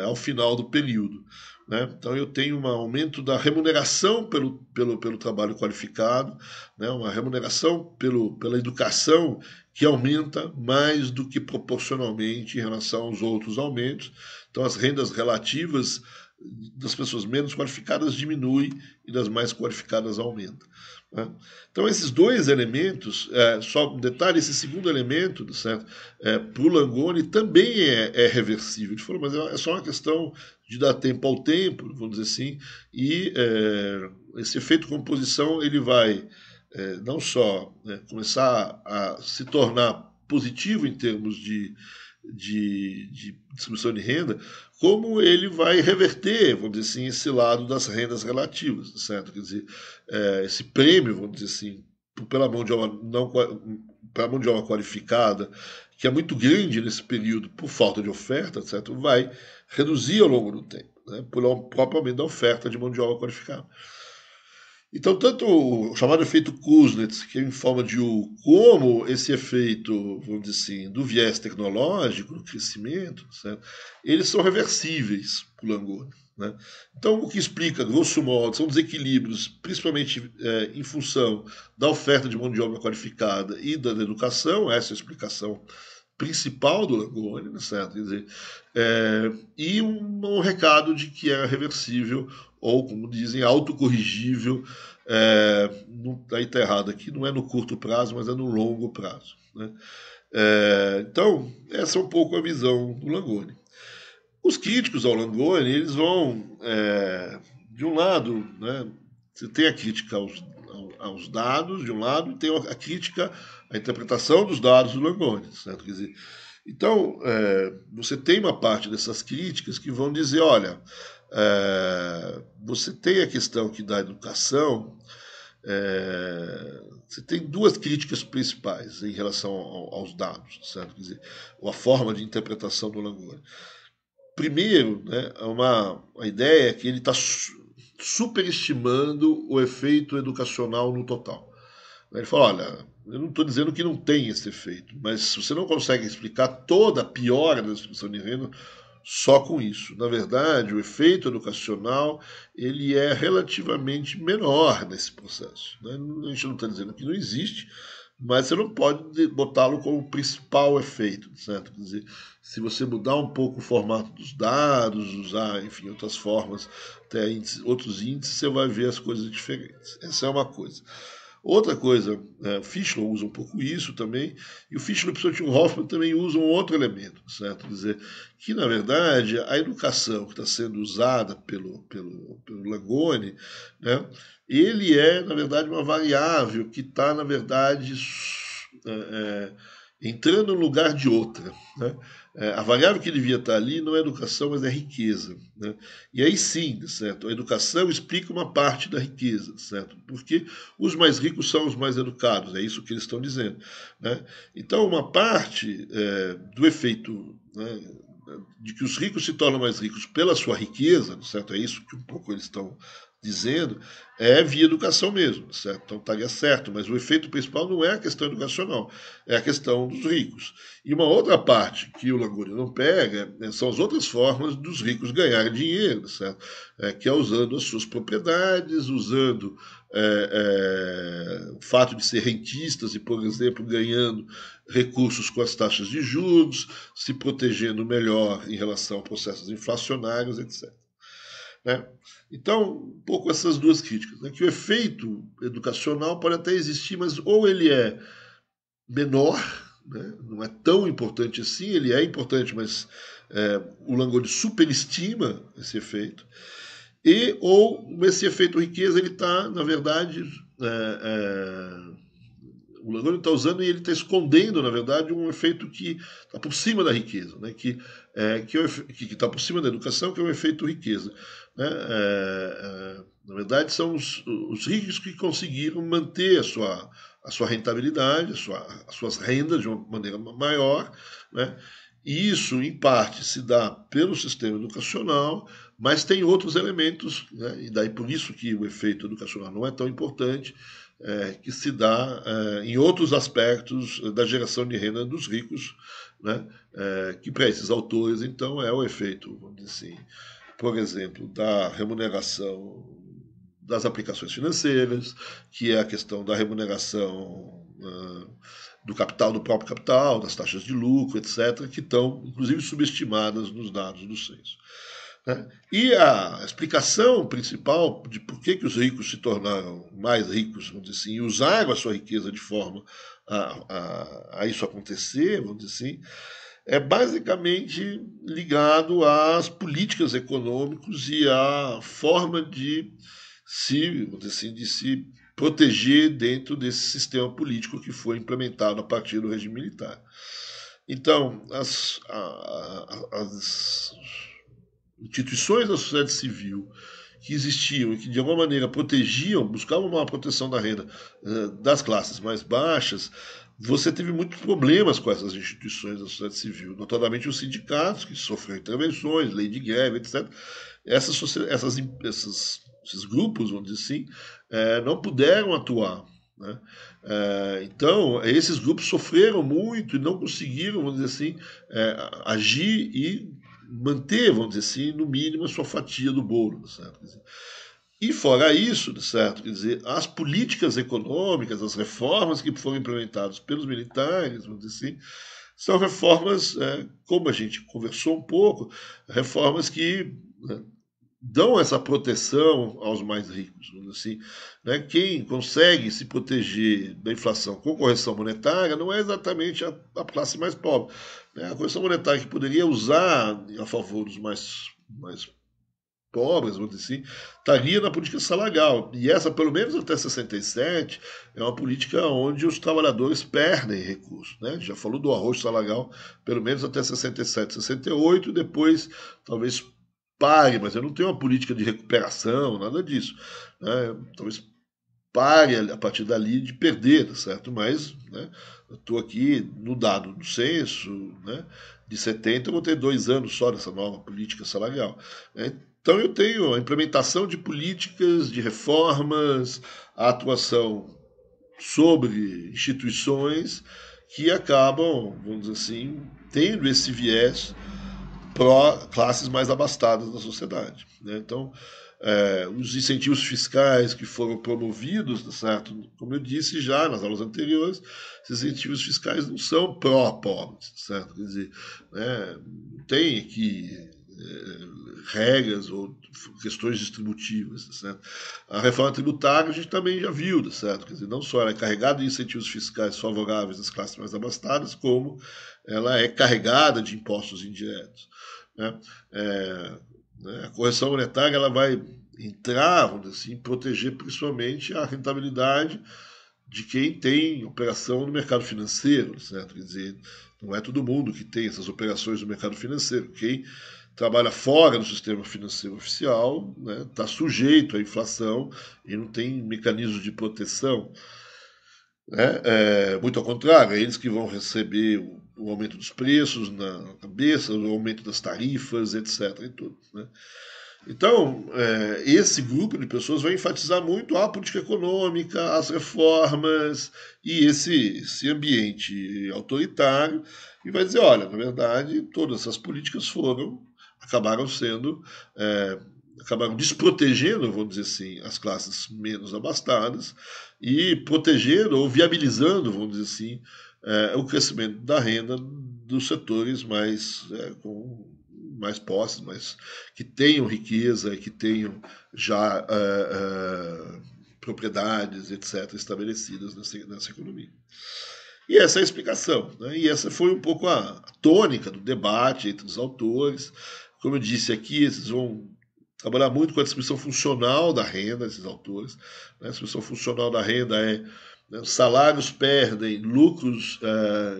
ao final do período. Né? Então eu tenho um aumento da remuneração pelo trabalho qualificado, né? Uma remuneração pela educação que aumenta mais do que proporcionalmente em relação aos outros aumentos. Então as rendas relativas das pessoas menos qualificadas diminuem e das mais qualificadas aumentam. Né? Então esses dois elementos, só um detalhe, esse segundo elemento, certo? Para o Langoni também é reversível. Ele falou, mas é só uma questão de dar tempo ao tempo, vamos dizer assim, e esse efeito composição ele vai não só começar a se tornar positivo em termos de distribuição de renda, como ele vai reverter, vamos dizer assim, esse lado das rendas relativas, certo? Quer dizer, esse prêmio, vamos dizer assim, pela mão de obra qualificada, que é muito grande nesse período por falta de oferta, certo? Vai reduzir ao longo do tempo, né? Pelo próprio aumento da oferta de mão de obra qualificada. Então, tanto o chamado efeito Kuznets, que é em forma de U, como esse efeito, vamos dizer assim, do viés tecnológico, do crescimento, certo? Eles são reversíveis para o Langoni. Né? Então, o que explica, grosso modo, são desequilíbrios, principalmente em função da oferta de mão de obra qualificada e da educação, essa é a explicação principal do Langoni, né, certo? Quer dizer, e um recado de que é reversível, ou, como dizem, autocorrigível, aí está errado aqui, não é no curto prazo, mas é no longo prazo. Né? Então, essa é um pouco a visão do Langoni. Os críticos ao Langoni, eles vão, de um lado, né, você tem a crítica aos dados, de um lado, e tem a crítica à interpretação dos dados do Langoni, certo? Quer dizer, então, você tem uma parte dessas críticas que vão dizer, olha, você tem a questão aqui da educação, você tem duas críticas principais em relação aos dados, certo? Quer dizer, a forma de interpretação do Langoni. Primeiro, né, a ideia é que ele está superestimando o efeito educacional no total. Ele fala, olha, eu não estou dizendo que não tem esse efeito, mas você não consegue explicar toda a piora da distribuição de renda só com isso. Na verdade, o efeito educacional ele é relativamente menor nesse processo. Né? A gente não está dizendo que não existe, mas você não pode botá-lo como principal efeito, certo? Quer dizer, se você mudar um pouco o formato dos dados, usar, enfim, outras formas, até outros índices, você vai ver as coisas diferentes. Essa é uma coisa. Outra coisa, Fischler usa um pouco isso também, e o Fischler e o Hoffman também usam outro elemento, certo? Quer dizer, que na verdade a educação que está sendo usada pelo Langoni, né, ele é, na verdade, uma variável que está, na verdade, entrando no lugar de outra. Né? A variável que devia estar ali não é educação, mas é riqueza. Né? E aí sim, certo? A educação explica uma parte da riqueza, certo? Porque os mais ricos são os mais educados, é isso que eles estão dizendo. Né? Então, uma parte do efeito, né, de que os ricos se tornam mais ricos pela sua riqueza, certo? É isso que um pouco eles estão dizendo, é via educação mesmo, certo? Então estaria certo, mas o efeito principal não é a questão educacional, é a questão dos ricos. E uma outra parte que o Langoni não pega são as outras formas dos ricos ganharem dinheiro, certo? Que é usando as suas propriedades, usando o fato de ser rentistas e, por exemplo, ganhando recursos com as taxas de juros, se protegendo melhor em relação a processos inflacionários, etc. Né? Então, um pouco essas duas críticas, né? Que o efeito educacional pode até existir, mas ou ele é menor, né? Não é tão importante assim, ele é importante, mas o Langoni superestima esse efeito, ou esse efeito riqueza ele está, na verdade, o Langoni está usando e ele está escondendo, na verdade, um efeito que está por cima da riqueza, né? que está por cima da educação, que é o efeito riqueza. Né? Na verdade, são os ricos que conseguiram manter a sua rentabilidade, as suas rendas de uma maneira maior, né? E isso, em parte, se dá pelo sistema educacional, mas tem outros elementos, né? E daí por isso que o efeito educacional não é tão importante, que se dá em outros aspectos da geração de renda dos ricos, né? Que para esses autores, então, é o efeito, vamos dizer assim, por exemplo, da remuneração das aplicações financeiras, que é a questão da remuneração do capital, do próprio capital, das taxas de lucro, etc., que estão, inclusive, subestimadas nos dados do censo. Né? E a explicação principal de por que os ricos se tornaram mais ricos, vamos dizer assim, e usaram a sua riqueza de forma a isso acontecer, vamos dizer assim, é basicamente ligado às políticas econômicas e à forma de se, vamos dizer assim, de se proteger dentro desse sistema político que foi implementado a partir do regime militar. Então, as instituições da sociedade civil que existiam e que de alguma maneira protegiam, buscavam uma proteção da renda das classes mais baixas, você teve muitos problemas com essas instituições da sociedade civil, notadamente os sindicatos, que sofreram intervenções, lei de greve, etc. Esses grupos, vamos dizer assim, não puderam atuar. Né? Então, esses grupos sofreram muito e não conseguiram, vamos dizer assim, agir e manter, vamos dizer assim, no mínimo a sua fatia do bolo. Certo? E fora isso, certo? Quer dizer, as políticas econômicas, as reformas que foram implementadas pelos militares, vamos dizer assim, são reformas, como a gente conversou um pouco, reformas que, né, dão essa proteção aos mais ricos. Assim, né? Quem consegue se proteger da inflação com correção monetária não é exatamente a classe mais pobre. Né? A correção monetária que poderia usar a favor dos mais pobres, vamos dizer assim, estaria na política salarial. E essa, pelo menos até 67, é uma política onde os trabalhadores perdem recursos. Né? Já falou do arroz salarial, pelo menos até 67, 68, e depois talvez pare, mas eu não tenho uma política de recuperação, nada disso. Né? Talvez pare a partir dali de perder, certo? Mas, né, eu estou aqui no dado do censo, né, de 70, eu vou ter 2 anos só dessa nova política salarial. Né? Então eu tenho a implementação de políticas, de reformas, a atuação sobre instituições que acabam, vamos dizer assim, tendo esse viés pró-classes mais abastadas da sociedade. Né? Então, os incentivos fiscais que foram promovidos, certo? Como eu disse já nas aulas anteriores, esses incentivos fiscais não são pró-pobres, certo? Quer dizer, né, tem aqui regras ou questões distributivas, certo? A reforma tributária a gente também já viu, certo? Quer dizer, não só ela é carregada de incentivos fiscais favoráveis às classes mais abastadas, como ela é carregada de impostos indiretos. Né? A correção monetária ela vai entrar, vamos dizer assim, proteger principalmente a rentabilidade de quem tem operação no mercado financeiro, certo? Quer dizer, não é todo mundo que tem essas operações no mercado financeiro. Quem trabalha fora do sistema financeiro oficial está, né, sujeito à inflação e não tem mecanismos de proteção. Né? Muito ao contrário, é eles que vão receber o aumento dos preços na cabeça, o aumento das tarifas, etc. E tudo, né? Então, esse grupo de pessoas vai enfatizar muito a política econômica, as reformas e esse ambiente autoritário, e vai dizer, olha, na verdade, todas essas políticas acabaram desprotegendo, vamos dizer assim, as classes menos abastadas e protegendo ou viabilizando, vamos dizer assim, o crescimento da renda dos setores com mais posses, mas que tenham riqueza, que tenham já propriedades, etc., estabelecidas nessa economia. E essa é a explicação. Né? E essa foi um pouco a tônica do debate entre os autores. Como eu disse aqui, eles vão trabalhar muito com a distribuição funcional da renda, esses autores. Né? A distribuição funcional da renda é né, salários perdem, lucros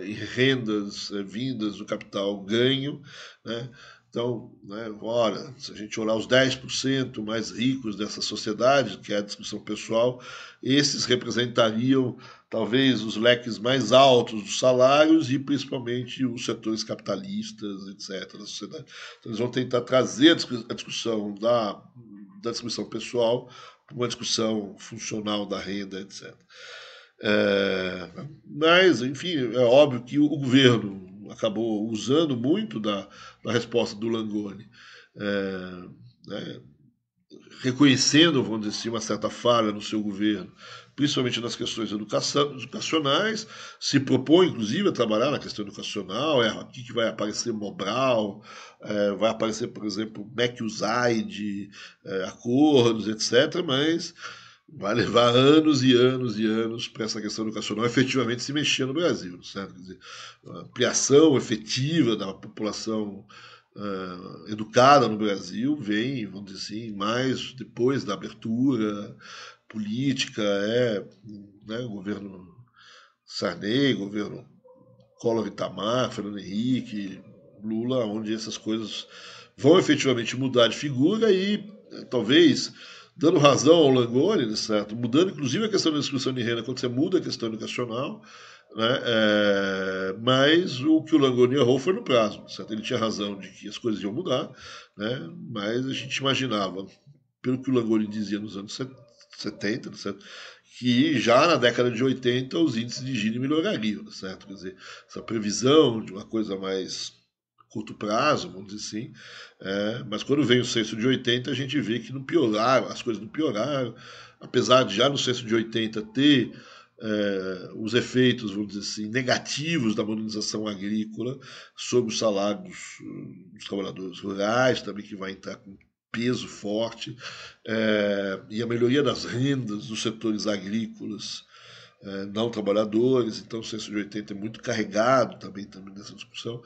e rendas vindas do capital ganham, né? Então, né, ora, se a gente olhar os 10% mais ricos dessa sociedade, que é a distribuição pessoal, esses representariam talvez os leques mais altos dos salários e principalmente os setores capitalistas, etc., da sociedade. Então, eles vão tentar trazer a discussão da distribuição pessoal para uma discussão funcional da renda, etc. Mas, enfim, é óbvio que o governo acabou usando muito da resposta do Langoni, né, reconhecendo, vamos dizer assim, uma certa falha no seu governo, principalmente nas questões educacionais, se propõe, inclusive, a trabalhar na questão educacional, aqui que vai aparecer Mobral, vai aparecer, por exemplo, MEC-USAID, acordos, etc., mas vai levar anos e anos e anos para essa questão educacional efetivamente se mexer no Brasil, certo? Quer dizer, a ampliação efetiva da população educada no Brasil vem, vamos dizer assim, mais depois da abertura política, né, o governo Sarney, governo Collor Itamar, Fernando Henrique, Lula, onde essas coisas vão efetivamente mudar de figura e talvez dando razão ao Langoni, certo? Mudando inclusive a questão da distribuição de renda quando você muda a questão educacional, né? Mas o que o Langoni errou foi no prazo, certo? Ele tinha razão de que as coisas iam mudar, né? Mas a gente imaginava, pelo que o Langoni dizia nos anos 70, certo? Que já na década de 80 os índices de Gini melhorariam, certo? Quer dizer, essa previsão de uma coisa mais curto prazo, vamos dizer assim, mas quando vem o censo de 80 a gente vê que não pioraram, as coisas não pioraram, apesar de já no censo de 80 ter os efeitos, vamos dizer assim, negativos da modernização agrícola sobre os salários dos trabalhadores rurais, também que vai entrar com peso forte, e a melhoria das rendas dos setores agrícolas não trabalhadores, então o censo de 80 é muito carregado também nessa discussão.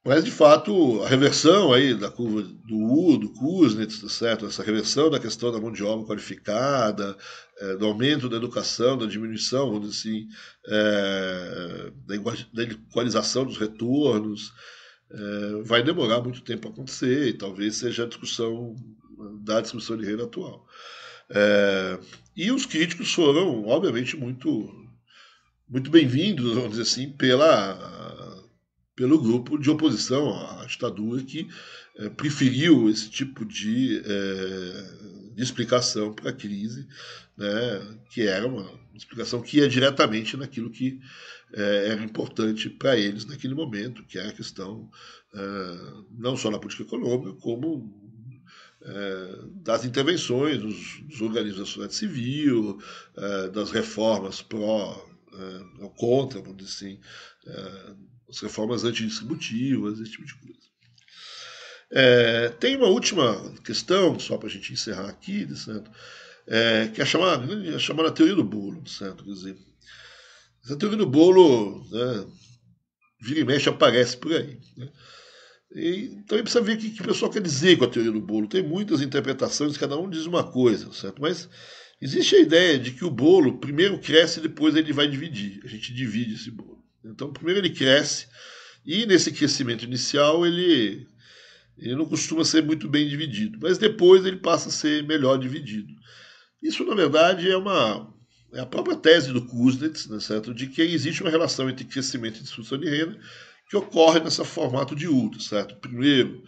Mas, de fato, a reversão aí da curva do Kuznets, tá certo? Essa reversão da questão da mão de obra qualificada, do aumento da educação, da diminuição, vamos dizer assim, da equalização dos retornos, vai demorar muito tempo a acontecer e talvez seja a discussão da discussão de renda atual. E os críticos foram, obviamente, muito bem-vindos, vamos dizer assim, pelo grupo de oposição à ditadura que preferiu esse tipo de explicação para a crise, né, que era uma explicação que ia diretamente naquilo que era importante para eles naquele momento, que era a questão não só na política econômica, como das intervenções dos organismos da sociedade civil, das reformas ou contra, vamos dizer assim, as reformas antidistributivas, esse tipo de coisa. Tem uma última questão, só para a gente encerrar aqui, certo? Que é a chamada teoria do bolo, certo? Quer dizer, essa teoria do bolo, né, vira e mexe aparece por aí. Né? Então a gente precisa ver o que o pessoal quer dizer com a teoria do bolo. Tem muitas interpretações, cada um diz uma coisa, certo? Mas existe a ideia de que o bolo primeiro cresce e depois ele vai dividir. A gente divide esse bolo. Então primeiro ele cresce e nesse crescimento inicial ele não costuma ser muito bem dividido, mas depois ele passa a ser melhor dividido. Isso na verdade é a própria tese do Kuznets, né, certo? De que existe uma relação entre crescimento e distribuição de renda que ocorre nesse formato de U, certo? Primeiro,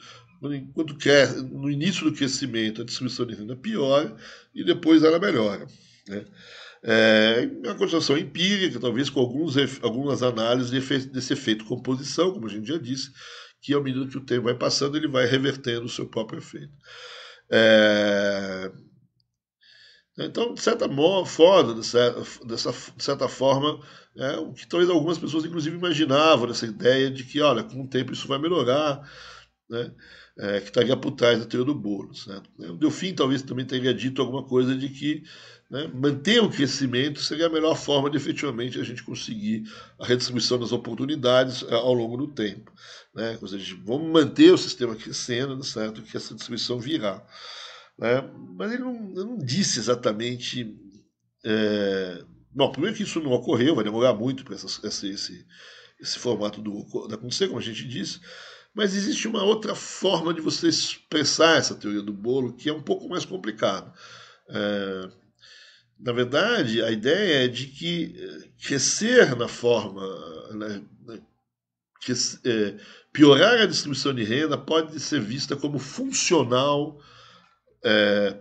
quando no início do crescimento, a distribuição de renda piora e depois ela melhora. Né? É uma construção empírica, talvez com algumas análises desse efeito composição, como a gente já disse, que à medida que o tempo vai passando, ele vai revertendo o seu próprio efeito. Então, de certa forma, de certa forma, o que talvez algumas pessoas, inclusive, imaginavam nessa ideia de que, olha, com o tempo isso vai melhorar, né? Que estaria por trás da teoria do bolo. Certo? O Delfim talvez também teria dito alguma coisa de que, né, manter o crescimento seria a melhor forma de efetivamente a gente conseguir a redistribuição das oportunidades ao longo do tempo. Né? Ou seja, vamos manter o sistema crescendo, certo? Que essa distribuição virá. Né? Mas ele não disse exatamente Bom, primeiro que isso não ocorreu, vai demorar muito para esse formato de acontecer, como a gente disse, mas existe uma outra forma de você expressar essa teoria do bolo que é um pouco mais complicada. É, na verdade, a ideia é de que crescer na forma, né, que, piorar a distribuição de renda pode ser vista como funcional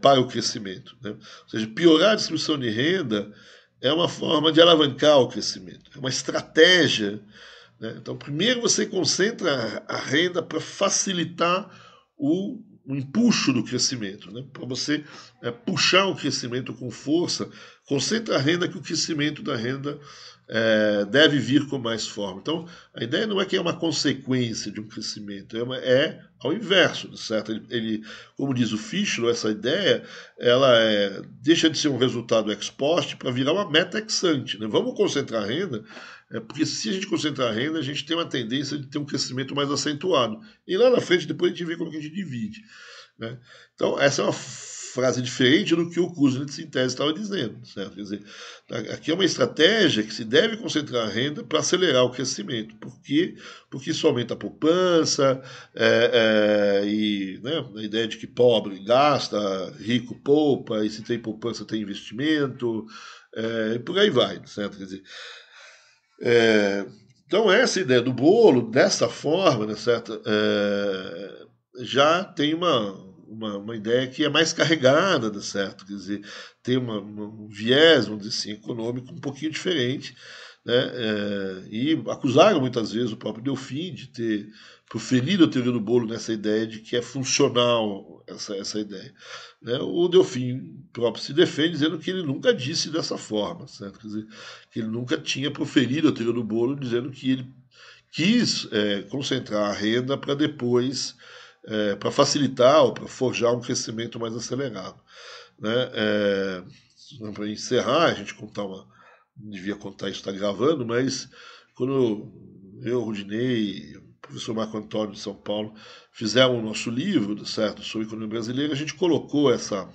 para o crescimento. Né? Ou seja, piorar a distribuição de renda é uma forma de alavancar o crescimento, é uma estratégia. Né? Então, primeiro você concentra a renda para facilitar o empuxo do crescimento, né? Para você puxar o crescimento com força, concentra a renda que o crescimento da renda deve vir com mais forma. Então, a ideia não é que é uma consequência de um crescimento, é ao inverso, certo? Como diz o Fischler, essa ideia ela deixa de ser um resultado ex post para virar uma meta ex ante. Né? Vamos concentrar a renda, porque se a gente concentrar a renda, a gente tem uma tendência de ter um crescimento mais acentuado. E lá na frente, depois a gente vê como que a gente divide. Né? Então, essa é uma frase diferente do que o Kuznets, em tese, estava dizendo. Certo? Quer dizer, aqui é uma estratégia que se deve concentrar a renda para acelerar o crescimento. Por quê? Porque isso aumenta a poupança, e né, a ideia de que pobre gasta, rico poupa, e se tem poupança tem investimento, e por aí vai. Certo? Quer dizer, então essa ideia do bolo, dessa forma, né, certo? Já tem uma ideia que é mais carregada, né, certo? Quer dizer, tem um viés, vamos dizer assim, econômico um pouquinho diferente, né? E acusaram muitas vezes o próprio Delfim de ter proferido a teoria do bolo nessa ideia de que é funcional essa ideia. Né? O Delfim próprio se defende dizendo que ele nunca disse dessa forma, certo? Quer dizer, que ele nunca tinha proferido a teoria do bolo dizendo que ele quis concentrar a renda para depois, para facilitar ou para forjar um crescimento mais acelerado. Né? Para encerrar, a gente devia contar isso, está gravando, mas quando eu, Rudinei, o professor Marco Antônio de São Paulo, fizemos o nosso livro, certo, sobre economia brasileira, a gente colocou essa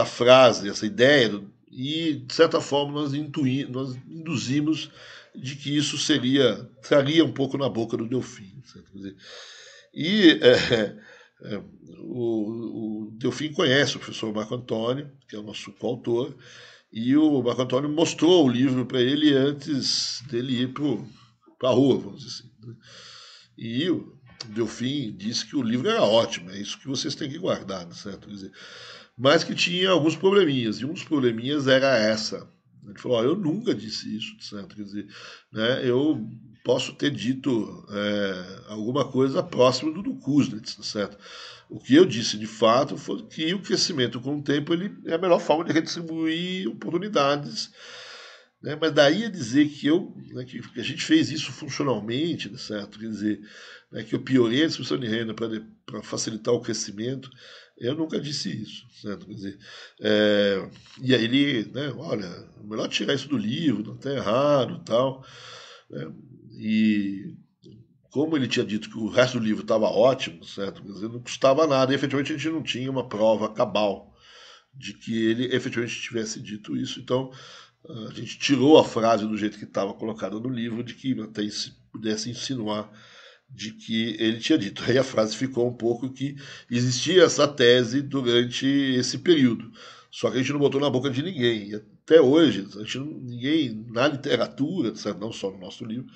frase, essa ideia, e de certa forma nós induzimos de que isso traria um pouco na boca do Delfim. Certo? Quer dizer, e o Delfim conhece o professor Marco Antônio, que é o nosso coautor, e o Marco Antônio mostrou o livro para ele antes dele ir para a rua, vamos dizer assim. Né? E o Delfim disse que o livro era ótimo, é isso que vocês têm que guardar, certo? Quer dizer, mas que tinha alguns probleminhas, e um dos probleminhas era essa. Ele falou, eu nunca disse isso, certo? Quer dizer, né, eu posso ter dito alguma coisa próxima do Kuznets, certo? O que eu disse de fato foi que o crescimento com o tempo ele é a melhor forma de redistribuir oportunidades. Né? Mas daí a dizer que que a gente fez isso funcionalmente, né, certo? Quer dizer, né, que eu piorei a distribuição de renda para facilitar o crescimento, eu nunca disse isso, certo? Quer dizer, e aí ele, né, olha, é melhor tirar isso do livro, não está errado, tal. Né? E como ele tinha dito que o resto do livro estava ótimo, certo? Quer dizer, não custava nada, e efetivamente a gente não tinha uma prova cabal de que ele efetivamente tivesse dito isso. Então, a gente tirou a frase do jeito que estava colocada no livro, de que até pudesse insinuar de que ele tinha dito. Aí a frase ficou um pouco que existia essa tese durante esse período. Só que a gente não botou na boca de ninguém. E até hoje, ninguém na literatura, não só no nosso livro,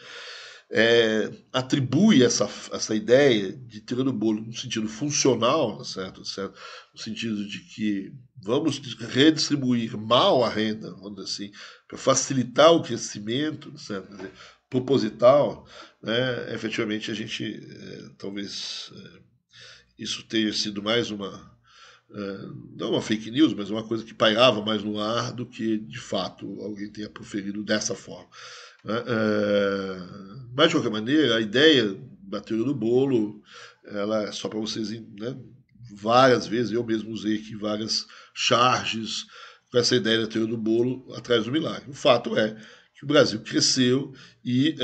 atribui essa ideia de teoria do bolo no sentido funcional, certo? No sentido de que vamos redistribuir mal a renda, vamos dizer assim, para facilitar o crescimento, certo? Quer dizer, proposital, né? Efetivamente a gente talvez isso tenha sido mais não uma fake news, mas uma coisa que pairava mais no ar do que de fato alguém tenha proferido dessa forma. Mas de qualquer maneira, a ideia da teoria do bolo, ela é só para vocês, né, várias vezes, eu mesmo usei aqui várias charges com essa ideia da teoria do bolo atrás do milagre. O fato é que o Brasil cresceu e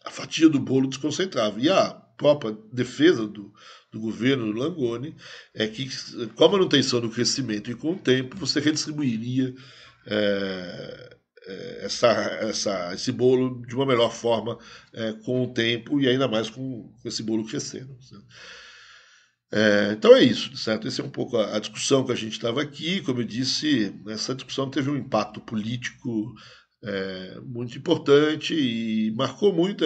a fatia do bolo desconcentrava. E própria defesa do governo do Langoni, é que com a manutenção do crescimento e com o tempo você redistribuiria esse bolo de uma melhor forma com o tempo e ainda mais com esse bolo crescendo. Certo? Então é isso, certo? Essa é um pouco a discussão que a gente estava aqui. Como eu disse, essa discussão teve um impacto político muito importante e marcou muito.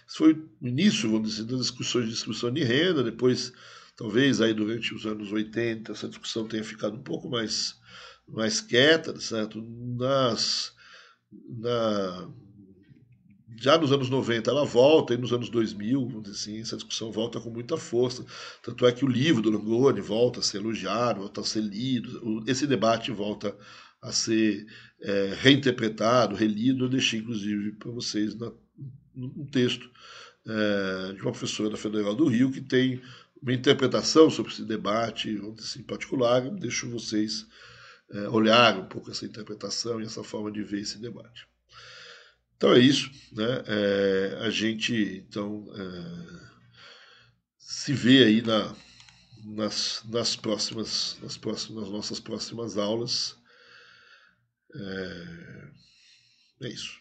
Isso foi o início, vamos dizer, das discussões de distribuição de renda. Depois, talvez aí durante os anos 80, essa discussão tenha ficado um pouco mais quieta, certo? Na, já nos anos 90 ela volta, e nos anos 2000, vamos dizer assim, essa discussão volta com muita força. Tanto é que o livro do Langoni volta a ser elogiado, volta a ser lido, esse debate volta a ser reinterpretado, relido. Eu deixei, inclusive, para vocês um texto de uma professora da Federal do Rio que tem uma interpretação sobre esse debate, vamos dizer assim, em particular. Eu deixo vocês olhar um pouco essa interpretação e essa forma de ver esse debate. Então é isso, né? A gente então se vê aí nas nossas próximas aulas. É isso.